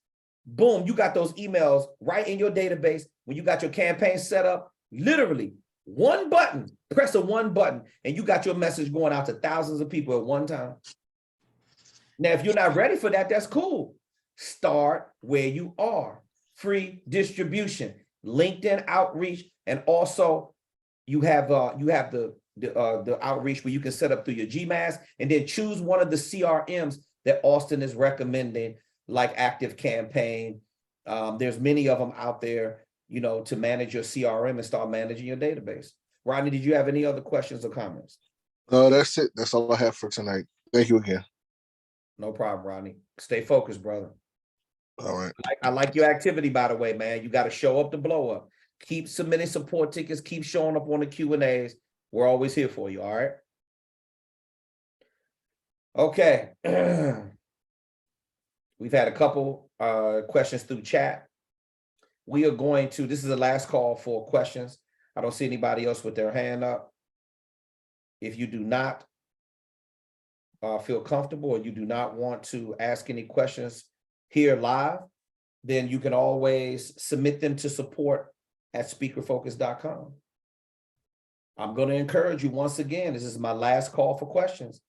boom, you got those emails right in your database. When you got your campaign set up, literally one button, press one button, and you got your message going out to thousands of people at one time. Now, if you're not ready for that, that's cool. Start where you are. Free distribution, LinkedIn outreach, and also you have the outreach where you can set up through your GMass, and then choose one of the CRMs that Austin is recommending, like Active Campaign. There's many of them out there, to manage your CRM and start managing your database. Rodney, did you have any other questions or comments? That's it. That's all I have for tonight. Thank you again. No problem, Rodney. Stay focused, brother. All right. I like your activity, by the way, man. You got to show up to blow up. Keep submitting support tickets. Keep showing up on the Q&As. We're always here for you, all right? Okay. We've had a couple questions through chat. We are going to, this is the last call for questions. I don't see anybody else with their hand up. If you do not feel comfortable or you do not want to ask any questions here live, then you can always submit them to support@speakerfocus.com. I'm going to encourage you once again, this is my last call for questions.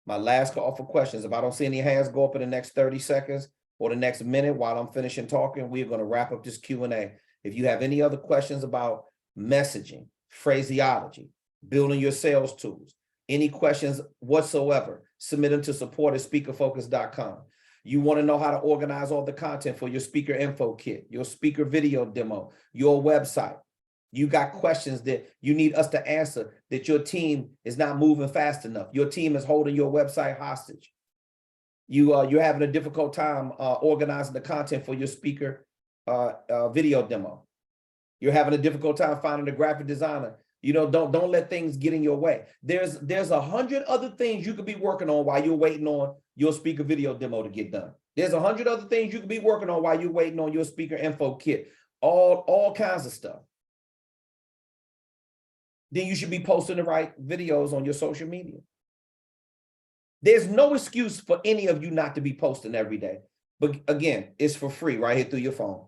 My last call for questions. If I don't see any hands go up in the next 30 seconds or the next minute while I'm finishing talking, we're going to wrap up this Q&A. If you have any other questions about messaging, phraseology, building your sales tools, any questions whatsoever, submit them to support@speakerfocus.com. You want to know how to organize all the content for your speaker info kit, your speaker video demo, your website. You got questions that you need us to answer that your team is not moving fast enough. Your team is holding your website hostage. You're having a difficult time organizing the content for your speaker video demo. You're having a difficult time finding a graphic designer. You know, don't let things get in your way. There's 100 other things you could be working on while you're waiting on your speaker video demo to get done. There's 100 other things you could be working on while you're waiting on your speaker info kit. All kinds of stuff. Then you should be posting the right videos on your social media. There's no excuse for any of you not to be posting every day. But again, it's for free right here through your phone.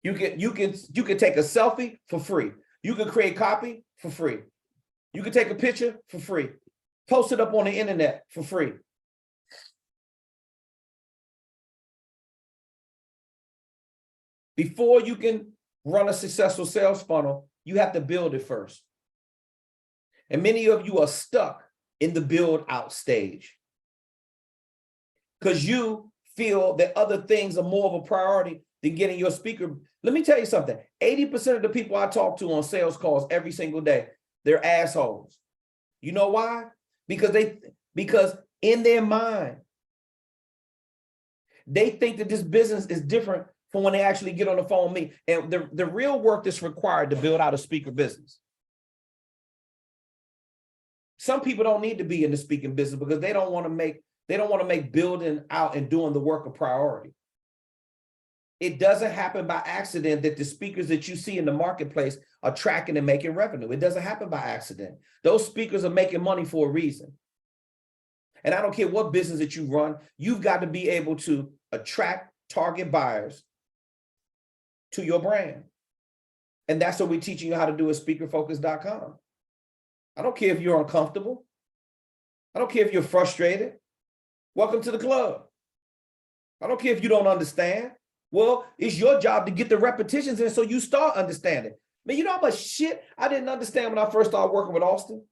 You can take a selfie for free. You can create copy for free. You can take a picture for free. Post it up on the internet for free. Before you can run a successful sales funnel, you have to build it first. And many of you are stuck in the build out stage because you feel that other things are more of a priority than getting your speaker. Let me tell you something. 80% of the people I talk to on sales calls every single day, they're assholes. You know why? Because in their mind, they think that this business is different from when they actually get on the phone with me. And the real work that's required to build out a speaker business. Some people don't need to be in the speaking business because they don't want to make building out and doing the work a priority. It doesn't happen by accident that the speakers that you see in the marketplace are tracking and making revenue. It doesn't happen by accident. Those speakers are making money for a reason. And I don't care what business that you run, you've got to be able to attract target buyers to your brand. And that's what we're teaching you how to do at speakerfocus.com. I don't care if you're uncomfortable. I don't care if you're frustrated. Welcome to the club. I don't care if you don't understand. Well, it's your job to get the repetitions in so you start understanding. Man, you know how much shit I didn't understand when I first started working with Auston?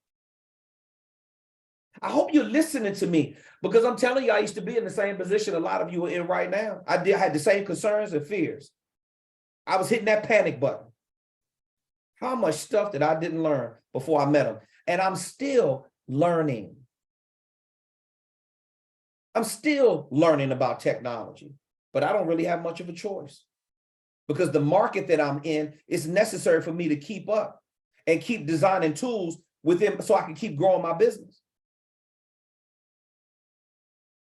I hope you're listening to me because I'm telling you, I used to be in the same position a lot of you are in right now. I had the same concerns and fears. I was hitting that panic button. How much stuff that I didn't learn before I met him. And I'm still learning. I'm still learning about technology, but I don't really have much of a choice because the market that I'm in is necessary for me to keep up and keep designing tools within so I can keep growing my business.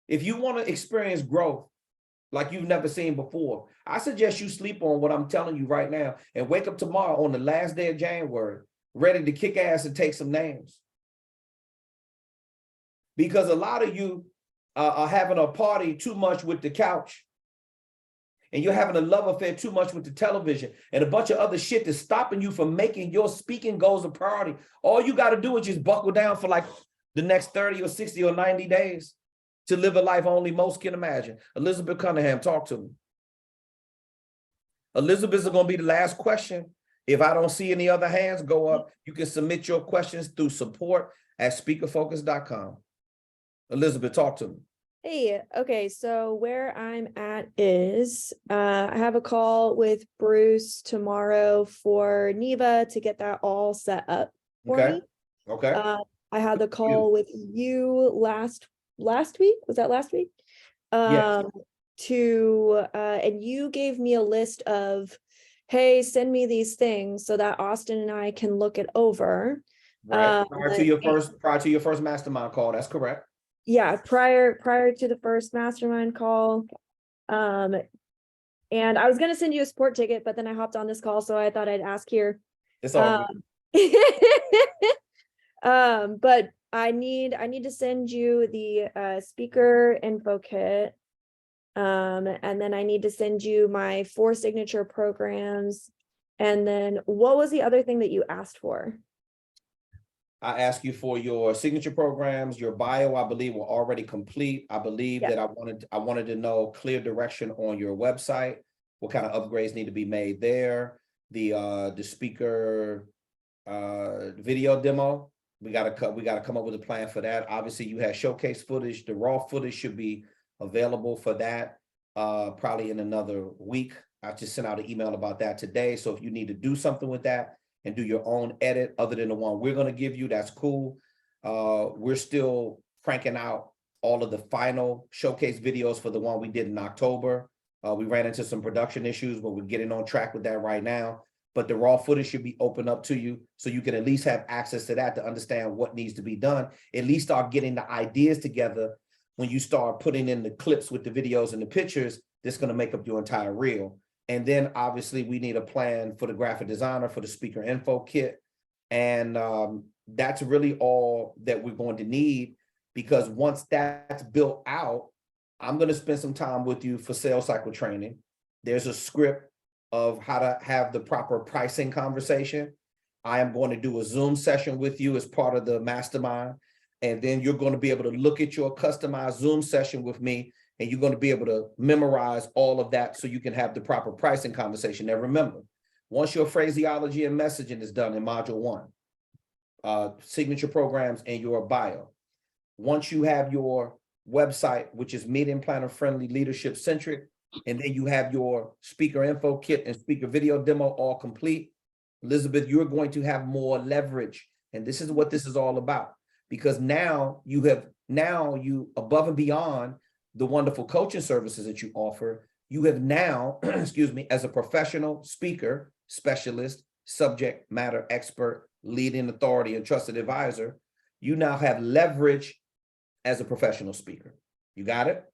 If you want to experience growth like you've never seen before, I suggest you sleep on what I'm telling you right now and wake up tomorrow on the last day of January, ready to kick ass and take some names. Because a lot of you are having a party too much with the couch, and you're having a love affair too much with the television and a bunch of other shit that's stopping you from making your speaking goals a priority. All you got to do is just buckle down for like the next 30 or 60 or 90 days to live a life only most can imagine. Elizabeth Cunningham, talk to me. Elizabeth is going to be the last question. If I don't see any other hands go up, you can submit your questions through support@speakerfocus.com. Elizabeth, talk to me. Hey, okay, so where I'm at is I have a call with Bruce tomorrow for Neva to get that all set up for Okay. me. Okay. I had the call with you last week. Was that last week? Yes. And you gave me a list of, hey, send me these things so that Austin and I can look it over. Right. Prior to your first mastermind call. That's correct. Yeah, prior to the first mastermind call. And I was gonna send you a support ticket, but then I hopped on this call, so I thought I'd ask here. It's all good. But I need to send you the speaker info kit. And then I need to send you my 4 signature programs. And then what was the other thing that you asked for? I asked you for your signature programs, your bio, I believe were already complete. I believe Yeah. that I wanted to know clear direction on your website, what kind of upgrades need to be made there. The speaker video demo, we gotta come up with a plan for that. Obviously, you had showcase footage. The raw footage should be available for that probably in another week. I just sent out an email about that today. So if you need to do something with that and do your own edit other than the one we're going to give you, that's cool. We're still cranking out all of the final showcase videos for the one we did in October. We ran into some production issues, but we're getting on track with that right now. But the raw footage should be open up to you so you can at least have access to that to understand what needs to be done. At least start getting the ideas together. When you start putting in the clips with the videos and the pictures, that's going to make up your entire reel. And then obviously we need a plan for the graphic designer for the speaker info kit. And that's really all that we're going to need, because once that's built out, I'm going to spend some time with you for sales cycle training. There's a script of how to have the proper pricing conversation. I am going to do a Zoom session with you as part of the mastermind. And then you're going to be able to look at your customized Zoom session with me, and you're going to be able to memorize all of that so you can have the proper pricing conversation. Now remember, once your phraseology and messaging is done in module 1, signature programs and your bio, once you have your website, which is meeting planner friendly, leadership centric, and then you have your speaker info kit and speaker video demo all complete, Elizabeth, you're going to have more leverage. And this is what this is all about. Because now you above and beyond the wonderful coaching services that you offer, you have now, excuse me, as a professional speaker, specialist, subject matter expert, leading authority, and trusted advisor, you now have leverage as a professional speaker. You got it?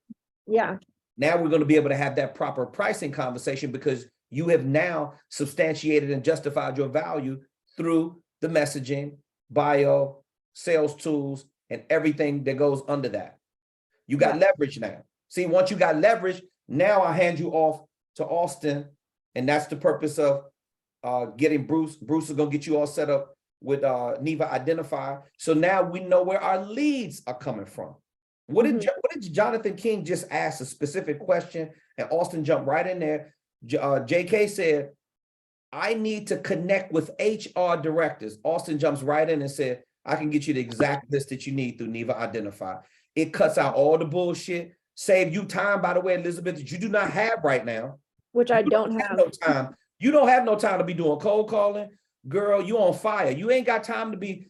Yeah. Now we're going to be able to have that proper pricing conversation because you have now substantiated and justified your value through the messaging, bio, sales tools, and everything that goes under that. You got leverage now. See, once you got leverage, now I hand you off to Austin, and that's the purpose of getting Bruce. Bruce is gonna get you all set up with Neva Identify. So now we know where our leads are coming from. What did Jonathan King just ask a specific question, and Austin jumped right in there. JK said, I need to connect with HR directors. Austin jumps right in and said, I can get you the exact list that you need through Neva Identify. It cuts out all the bullshit, save you time, by the way, Elizabeth, that you do not have right now. Which I don't have. No time. You don't have no time to be doing cold calling. Girl, you on fire. You ain't got time to be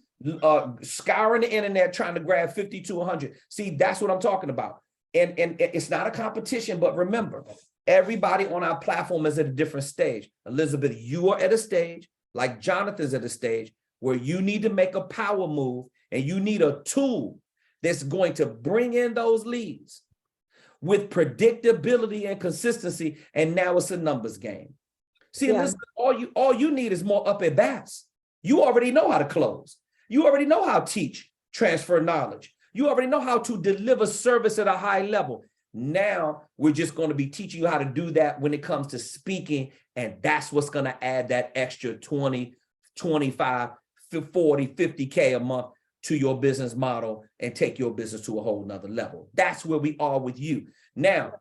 scouring the internet trying to grab 50 to 100. See, that's what I'm talking about. And it's not a competition, but remember, everybody on our platform is at a different stage. Elizabeth, you are at a stage, like Jonathan's at a stage, where you need to make a power move, and you need a tool that's going to bring in those leads with predictability and consistency. And now it's a numbers game. See, Elizabeth, all you need is more up at bats. You already know how to close. You already know how to teach, transfer knowledge. You already know how to deliver service at a high level. Now we're just going to be teaching you how to do that when it comes to speaking. And that's what's going to add that extra 20, 25, 40, 50K a month to your business model and take your business to a whole nother level. That's where we are with you. Now,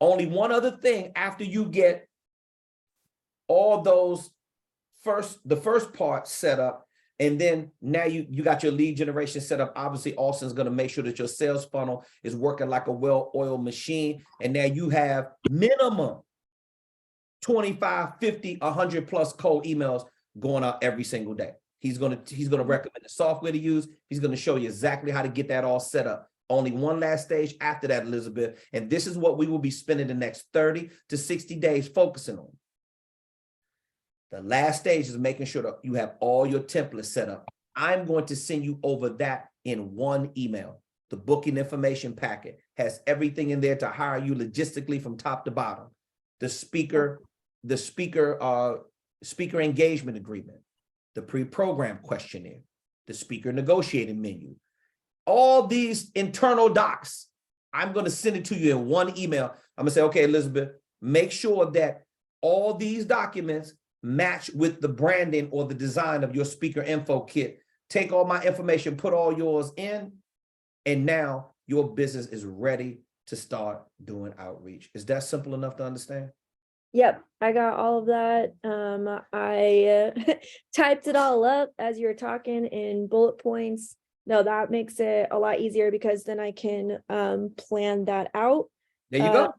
only one other thing after you get all those the first part set up, and then now you got your lead generation set up. Obviously, Austin's going to make sure that your sales funnel is working like a well-oiled machine. And now you have minimum 25, 50, 100 plus cold emails going out every single day. He's gonna recommend the software to use. He's gonna show you exactly how to get that all set up. Only one last stage after that, Elizabeth, and this is what we will be spending the next 30 to 60 days focusing on. The last stage is making sure that you have all your templates set up. I'm going to send you over that in one email. The booking information packet has everything in there to hire you logistically from top to bottom. The speaker engagement agreement, the pre-program questionnaire, the speaker negotiating menu, all these internal docs. I'm going to send it to you in one email. I'm going to say, okay, Elizabeth, make sure that all these documents match with the branding or the design of your speaker info kit take all my information, put all yours in, and now your business is ready to start doing outreach. Is that simple enough to understand? Yep, I got all of that. I typed it all up as you were talking in bullet points. No, that makes it a lot easier because then I can plan that out. There you go.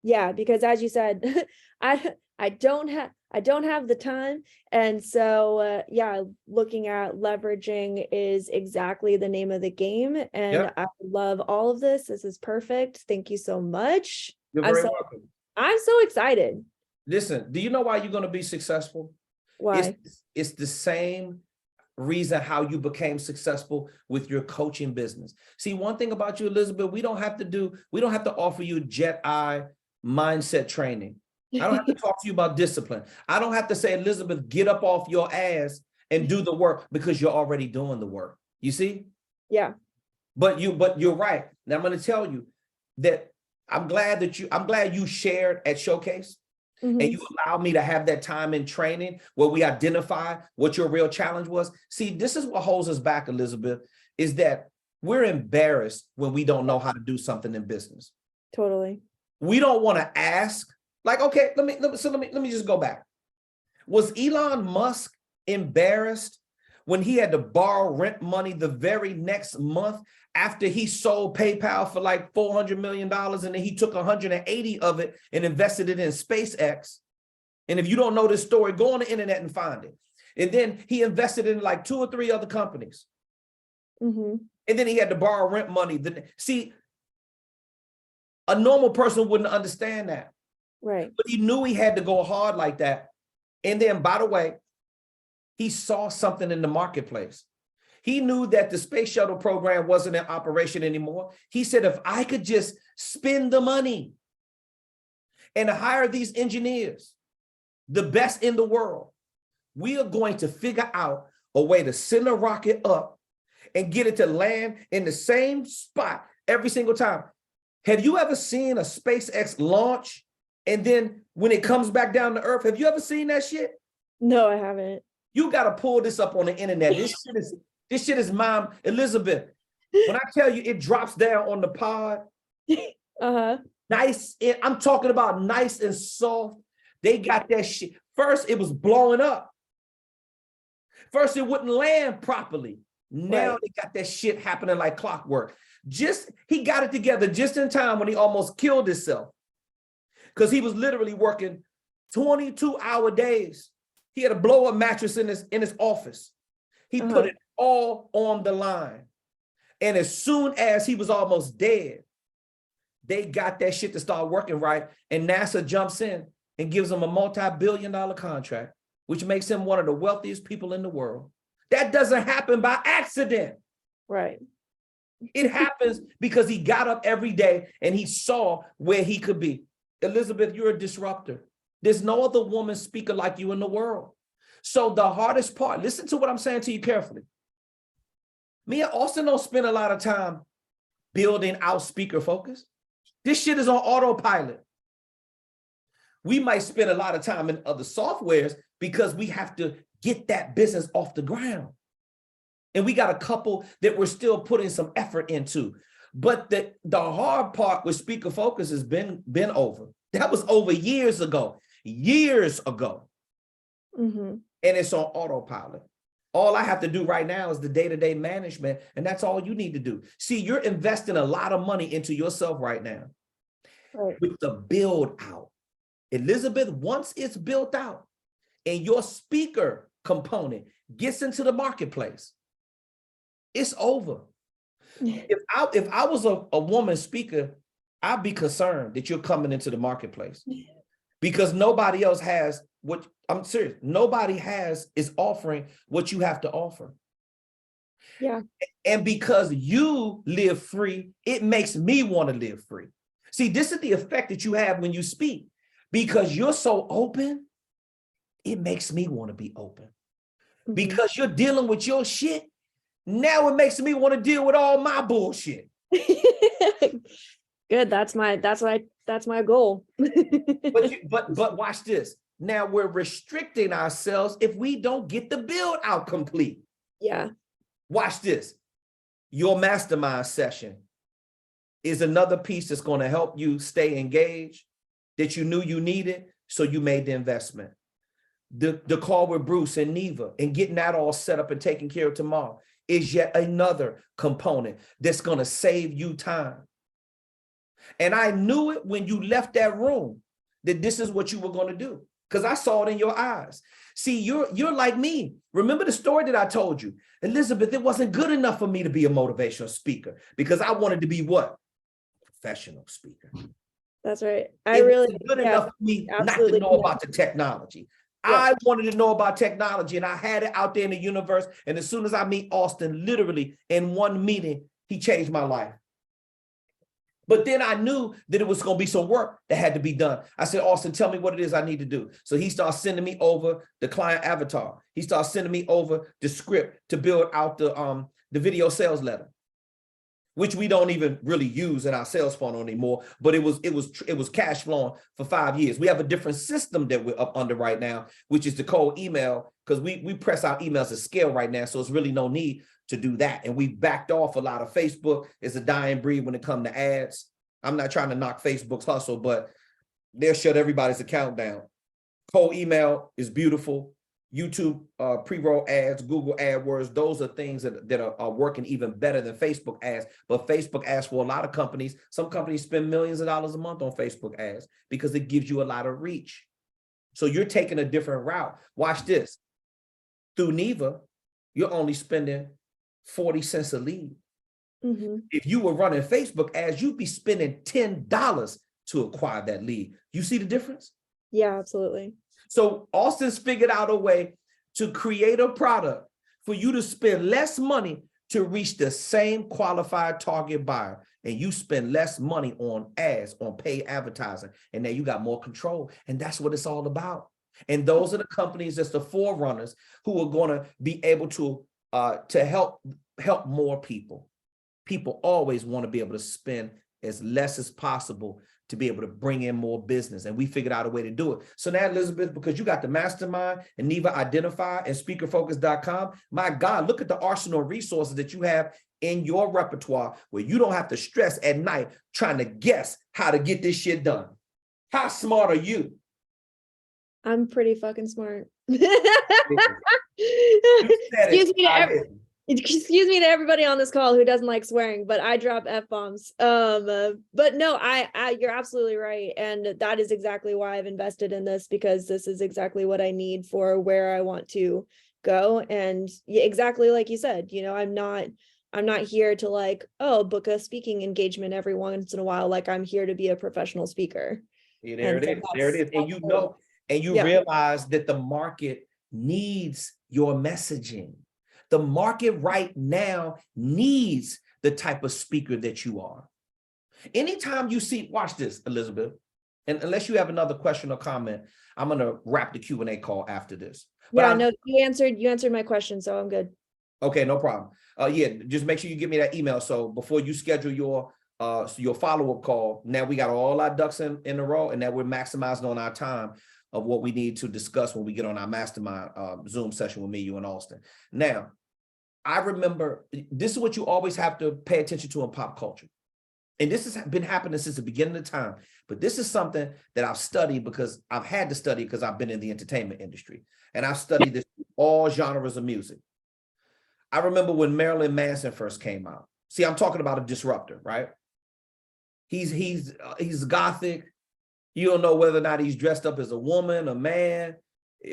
Yeah, because as you said, I don't have the time, and so yeah, looking at leveraging is exactly the name of the game, and Yep. I love all of this. This is perfect. Thank you so much. You're I'm very so welcome. I'm so excited. Listen, do you know why you're going to be successful? Why? It's the same reason how you became successful with your coaching business. See, one thing about you, Elizabeth, we don't have to offer you jet eye mindset training. I don't have to talk to you about discipline. I don't have to say, Elizabeth, get up off your ass and do the work, because you're already doing the work. You see? Yeah. But you're right. Now I'm going to tell you that I'm glad you shared at Showcase. Mhm. And you allow me to have that time in training where we identify what your real challenge was. See, this is what holds us back, Elizabeth, is that we're embarrassed when we don't know how to do something in business. Totally. We don't want to ask, like, okay, let me just go back. Was Elon Musk embarrassed when he had to borrow rent money the very next month after he sold PayPal for like $400 million, and then he took 180 of it and invested it in SpaceX? And if you don't know this story, go on the internet and find it. And then he invested in like 2 or 3 other companies. Mm-hmm. And then he had to borrow rent money. See, a normal person wouldn't understand that. Right. But he knew he had to go hard like that. And then, by the way, he saw something in the marketplace. He knew that the space shuttle program wasn't in operation anymore. He said, if I could just spend the money and hire these engineers, the best in the world, we are going to figure out a way to send a rocket up and get it to land in the same spot every single time. Have you ever seen a SpaceX launch and then when it comes back down to Earth? Have you ever seen that shit? No, I haven't. You got to pull this up on the internet. This shit is mom, Elizabeth. When I tell you it drops down on the pod, Uh-huh. nice. I'm talking about nice and soft. They got that shit. First, it was blowing up. First, it wouldn't land properly. Now Right. they got that shit happening like clockwork. He got it together just in time when he almost killed himself, because he was literally working 22-hour days. He had a blow-up mattress in his office. He put it all on the line. And as soon as he was almost dead, they got that shit to start working right. And NASA jumps in and gives him a multi-billion-dollar contract, which makes him one of the wealthiest people in the world. That doesn't happen by accident. Right. It happens because he got up every day and he saw where he could be. Elizabeth, you're a disruptor. There's no other woman speaker like you in the world. So the hardest part, listen to what I'm saying to you carefully. Me and Austin don't spend a lot of time building out speaker focus. This shit is on autopilot. We might spend a lot of time in other softwares because we have to get that business off the ground. And we got a couple that we're still putting some effort into. But the hard part with speaker focus has been over. That was over years ago. Mm-hmm. And it's on autopilot. All I have to do right now is the day-to-day management, and that's all you need to do. See, you're investing a lot of money into yourself right now. Right. With the build out. Elizabeth, once it's built out and your speaker component gets into the marketplace, it's over. If I was a woman speaker, I'd be concerned that you're coming into the marketplace because nobody else has what, I'm serious, nobody is offering what you have to offer. Yeah. And because you live free, it makes me want to live free. See, this is the effect that you have when you speak. Because you're so open, it makes me want to be open. Mm-hmm. Because you're dealing with your shit, now it makes me want to deal with all my bullshit. Good. That's my goal. But watch this. Now we're restricting ourselves if we don't get the build out complete. Yeah. Watch this. Your mastermind session is another piece that's going to help you stay engaged that you knew you needed, so you made the investment. The call with Bruce and Neva and getting that all set up and taken care of tomorrow is yet another component that's going to save you time. And I knew it when you left that room that this is what you were going to do, because I saw it in your eyes. See, you're like me. Remember the story that I told you? Elizabeth, it wasn't good enough for me to be a motivational speaker because I wanted to be what? Professional speaker. That's right. It wasn't good enough for me not to know about the technology. Yeah. I wanted to know about technology, and I had it out there in the universe. And as soon as I meet Auston, literally in one meeting, he changed my life. But then I knew that it was going to be some work that had to be done. I said, Auston, tell me what it is I need to do. So he starts sending me over the client avatar. He starts sending me over the script to build out the video sales letter, which we don't even really use in our sales funnel anymore, but it was cash flowing for 5 years. We have a different system that we're up under right now, which is the cold email, because we press our emails at scale right now, so it's really no need to do that. And we backed off a lot of Facebook. It's a dying breed when it comes to ads. I'm not trying to knock Facebook's hustle, but they'll shut everybody's account down. Cold email is beautiful. YouTube pre-roll ads, Google AdWords, those are things that are working even better than Facebook ads. But Facebook ads for a lot of companies, some companies spend millions of dollars a month on Facebook ads because it gives you a lot of reach. So you're taking a different route. Watch this. Through Neva, you're only spending 40 cents a lead. Mm-hmm. If you were running Facebook ads, you'd be spending $10 to acquire that lead. You see the difference? Yeah, absolutely. So Auston's figured out a way to create a product for you to spend less money to reach the same qualified target buyer. And you spend less money on ads, on paid advertising. And now you got more control. And that's what it's all about. And those are the companies that's the forerunners who are going to be able to help more people. People always want to be able to spend as less as possible to be able to bring in more business. And we figured out a way to do it. So now, Elizabeth, because you got the mastermind and Neva Identify and speakerfocus.com, my God, look at the arsenal of resources that you have in your repertoire where you don't have to stress at night trying to guess how to get this shit done. How smart are you? I'm pretty fucking smart. Excuse me to everybody on this call who doesn't like swearing, but I drop F-bombs. But no, you're absolutely right. And that is exactly why I've invested in this, because this is exactly what I need for where I want to go. And exactly like you said, I'm not here to like, book a speaking engagement every once in a while. Like, I'm here to be a professional speaker. Yeah, there it is. And you realize that the market needs your messaging. The market right now needs the type of speaker that you are. Anytime you see, watch this, Elizabeth, and unless you have another question or comment, I'm going to wrap the Q&A call after this. But no, you answered my question, so I'm good. Okay, no problem. Just make sure you give me that email. So before you schedule your follow-up call, now we got all our ducks in a row, and now we're maximizing on our time of what we need to discuss when we get on our mastermind Zoom session with me, you, and Auston. Now, I remember, this is what you always have to pay attention to in pop culture. And this has been happening since the beginning of time. But this is something that I've studied because I've had to study because I've been in the entertainment industry. And I've studied this all genres of music. I remember when Marilyn Manson first came out. See, I'm talking about a disruptor, right? He's gothic. You don't know whether or not he's dressed up as a woman, a man,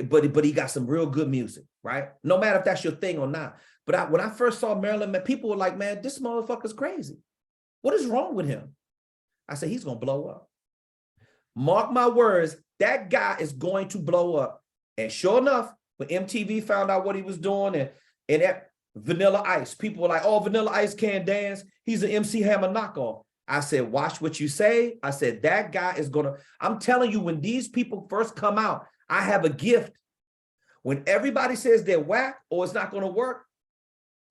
but he got some real good music, right? No matter if that's your thing or not. But when I first saw Marilyn, people were like, man, this motherfucker's crazy. What is wrong with him? I said, he's going to blow up. Mark my words, that guy is going to blow up. And sure enough, when MTV found out what he was doing and that Vanilla Ice, people were like, oh, Vanilla Ice can't dance. He's an MC Hammer knockoff. I said, watch what you say. I said, that guy is going to, I'm telling you, when these people first come out, I have a gift. When everybody says they're whack or it's not going to work,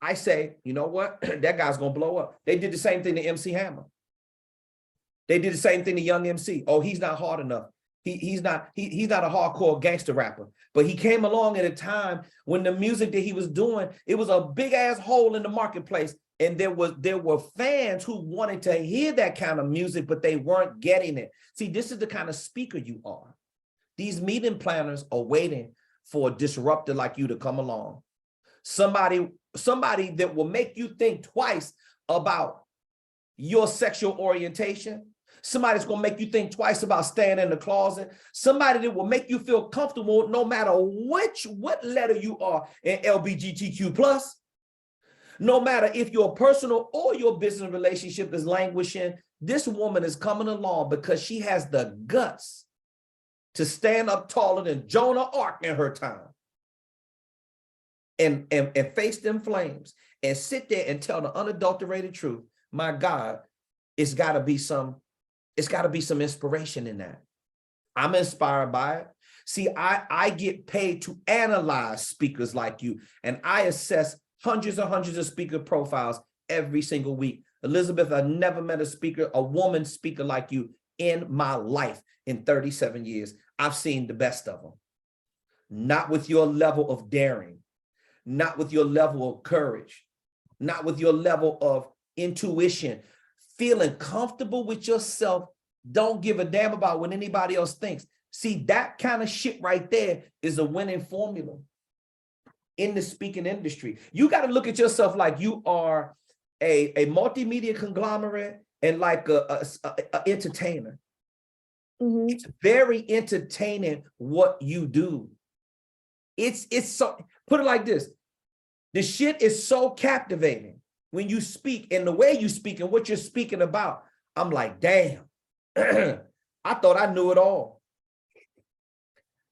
I say, you know what? That guy's going to blow up. They did the same thing to MC Hammer. They did the same thing to Young MC. Oh, he's not hard enough. He's not a hardcore gangster rapper, but he came along at a time when the music that he was doing, it was a big ass hole in the marketplace. And there were fans who wanted to hear that kind of music, but they weren't getting it. See, this is the kind of speaker you are. These meeting planners are waiting for a disruptor like you to come along. Somebody that will make you think twice about your sexual orientation. Somebody's going to make you think twice about staying in the closet. Somebody that will make you feel comfortable no matter what letter you are in LGBTQ+. No matter if your personal or your business relationship is languishing, this woman is coming along because she has the guts to stand up taller than Joan of Arc in her time and face them flames and sit there and tell the unadulterated truth. My God, it's got to be some inspiration in that. I'm inspired by it. See, I get paid to analyze speakers like you, and I assess hundreds and hundreds of speaker profiles every single week. Elizabeth, I never met a woman speaker like you in my life in 37 years. I've seen the best of them. Not with your level of daring, not with your level of courage, not with your level of intuition, feeling comfortable with yourself. Don't give a damn about what anybody else thinks. See, that kind of shit right there is a winning formula in the speaking industry. You got to look at yourself like you are a multimedia conglomerate and like a entertainer. Mhm. It's very entertaining what you do. It's so, put it like this. The shit is so captivating when you speak and the way you speak and what you're speaking about. I'm like, damn, I thought I knew it all.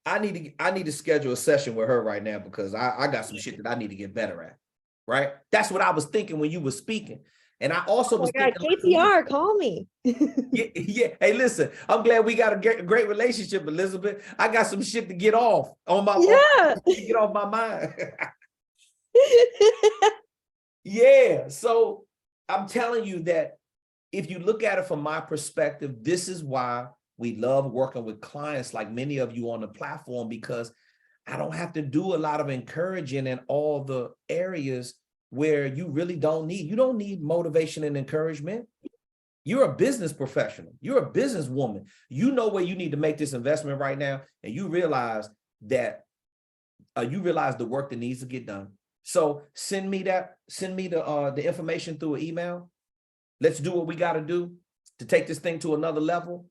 I need to schedule a session with her right now because I got some shit that I need to get better at. Right? That's what I was thinking when you were speaking. And I also Oh was my God, thinking, KTR, call me. yeah. Hey, listen, I'm glad we got a great relationship, Elizabeth. I got some shit to get off on my Yeah. to get off my mind. Yeah. So I'm telling you that if you look at it from my perspective, this is why we love working with clients like many of you on the platform, because I don't have to do a lot of encouraging in all the areas where you really don't need motivation and encouragement. You're a business professional. You're a businesswoman. You know where you need to make this investment right now. And you realize that the work that needs to get done. So send me the information through an email. Let's do what we got to do to take this thing to another level.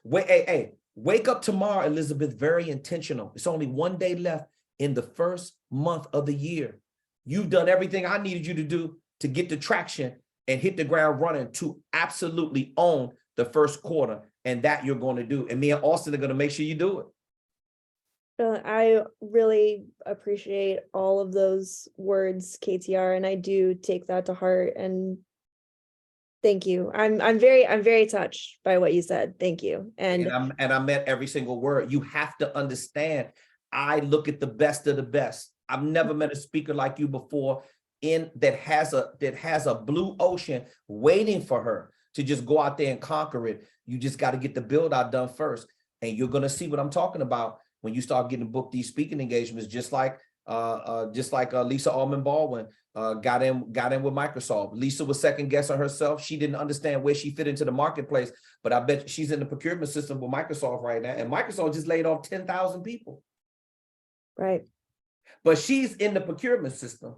Wake up tomorrow, Elizabeth, very intentional. It's only one day left in the first month of the year. You've done everything I needed you to do to get the traction and hit the ground running to absolutely own the first quarter. And that you're going to do. And me and Austin are going to make sure you do it. I really appreciate all of those words, KTR, and I do take that to heart. And thank you. I'm very touched by what you said. Thank you. And I meant every single word. You have to understand. I look at the best of the best. I've never met a speaker like you before that has a blue ocean waiting for her to just go out there and conquer it. You just got to get the build out done first. And you're going to see what I'm talking about when you start getting booked these speaking engagements, just like Lisa Allman Baldwin got in with Microsoft. Lisa was second guessing herself. She didn't understand where she fit into the marketplace, but I bet she's in the procurement system with Microsoft right now. And Microsoft just laid off 10,000 people. right. But she's in the procurement system.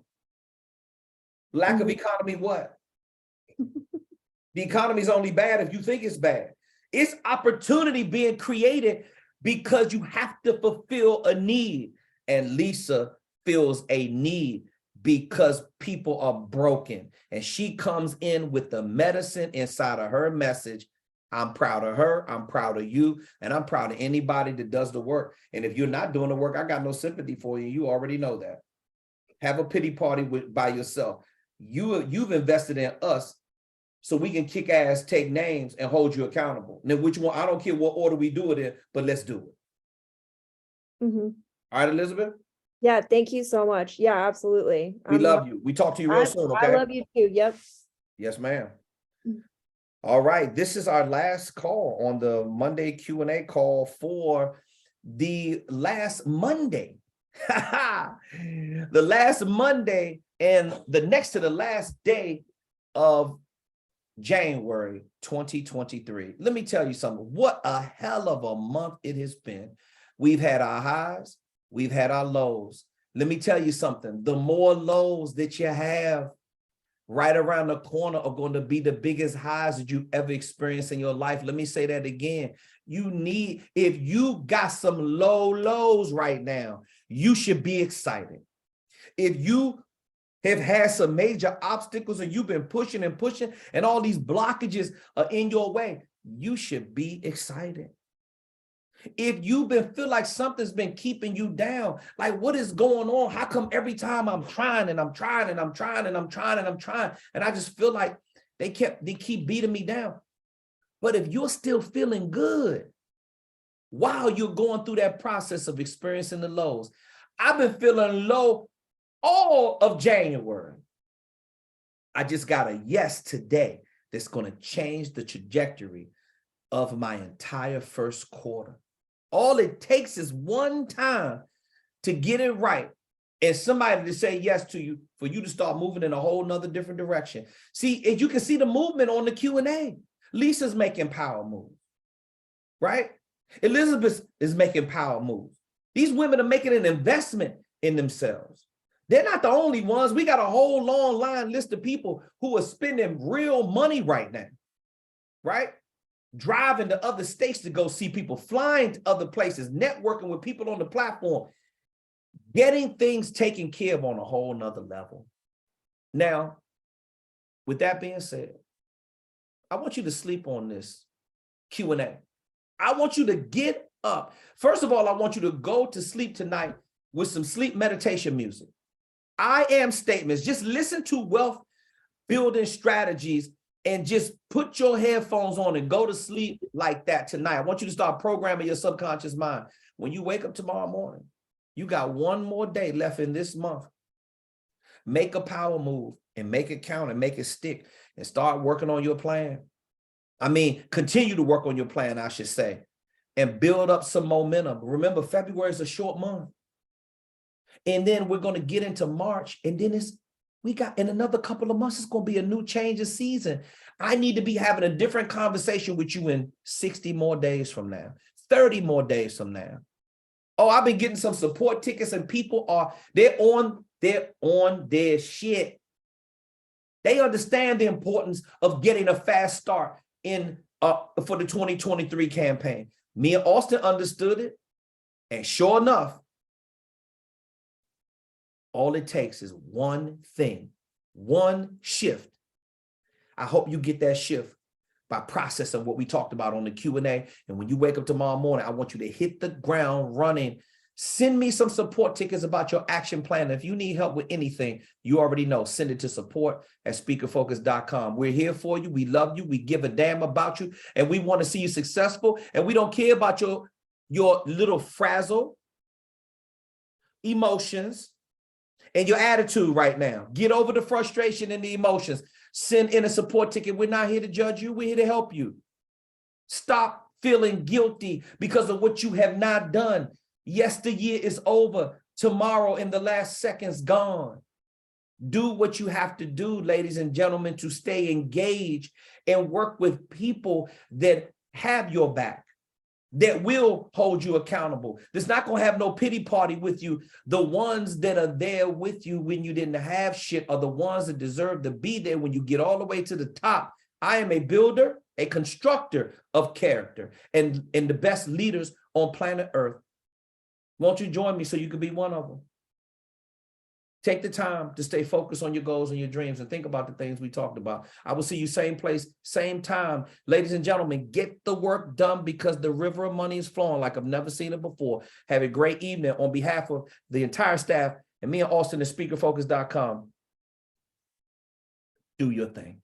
Lack of economy, what? The economy is only bad if you think it's bad. It's opportunity being created because you have to fulfill a need. And Lisa feels a need because people are broken. And she comes in with the medicine inside of her message. I'm proud of her. I'm proud of you. And I'm proud of anybody that does the work. And if you're not doing the work, I got no sympathy for you. You already know that. Have a pity party by yourself. You've invested in us so we can kick ass, take names, and hold you accountable. Now, which one? I don't care what order we do it in, but let's do it. Mm-hmm. All right, Elizabeth? Yeah, thank you so much. Yeah, absolutely. We love you. We talk to you real soon, okay? I love you too. Yep. Yes, ma'am. All right, this is our last call on the Monday Q&A call for the last Monday. The last Monday and the next to the last day of January 2023. Let me tell you something. What a hell of a month it has been. We've had our highs, we've had our lows. Let me tell you something. The more lows that you have right around the corner are going to be the biggest highs that you've ever experienced in your life. Let me say that again. If you got some low lows right now, you should be excited. If you have had some major obstacles and you've been pushing and pushing and all these blockages are in your way, you should be excited. If you've been feel like something's been keeping you down, like what is going on? How come every time I'm trying and I'm trying and I'm trying and I'm trying and I'm trying and I just feel like they keep beating me down? But if you're still feeling good while you're going through that process of experiencing the lows, I've been feeling low all of January. I just got a yes today that's going to change the trajectory of my entire first quarter. All it takes is one time to get it right and somebody to say yes to you for you to start moving in a whole nother different direction. See, and you can see the movement on the Q&A. Lisa's making power moves, right? Elizabeth is making power moves. These women are making an investment in themselves. They're not the only ones. We got a whole long line list of people who are spending real money right now, right? Driving to other states to go see people, flying to other places, networking with people on the platform, getting things taken care of on a whole nother level. Now, with that being said, I want you to sleep on this Q&A. I want you to get up. First of all, I want you to go to sleep tonight with some sleep meditation music. I am statements. Just listen to wealth building strategies and just put your headphones on and go to sleep like that tonight. I want you to start programming your subconscious mind. When you wake up tomorrow morning, you got one more day left in this month. Make a power move and make it count and make it stick and start working on your plan. I mean, continue to work on your plan, I should say, and build up some momentum. Remember, February is a short month. And then we're going to get into March, and then we got in another couple of months, it's going to be a new change of season. I need to be having a different conversation with you in 60 more days from now, 30 more days from now. Oh, I've been getting some support tickets and people they're on their shit. They understand the importance of getting a fast start for the 2023 campaign. Me and Austin understood it. And sure enough, all it takes is one thing, one shift. I hope you get that shift by processing what we talked about on the Q&A. And when you wake up tomorrow morning, I want you to hit the ground running. Send me some support tickets about your action plan. If you need help with anything, you already know, send it to support@speakerfocus.com. We're here for you. We love you. We give a damn about you. And we want to see you successful. And we don't care about your little frazzle emotions and your attitude right now. Get over the frustration and the emotions. Send in a support ticket. We're not here to judge you. We're here to help you. Stop feeling guilty because of what you have not done. Yesteryear is over. Tomorrow in the last second's gone. Do what you have to do, ladies and gentlemen, to stay engaged and work with people that have your back, that will hold you accountable. That's not going to have no pity party with you. The ones that are there with you when you didn't have shit are the ones that deserve to be there when you get all the way to the top. I am a builder, a constructor of character, and the best leaders on planet Earth. Won't you join me so you can be one of them? Take the time to stay focused on your goals and your dreams and think about the things we talked about. I will see you same place, same time. Ladies and gentlemen, get the work done because the river of money is flowing like I've never seen it before. Have a great evening on behalf of the entire staff and me and Austin at speakerfocus.com. Do your thing.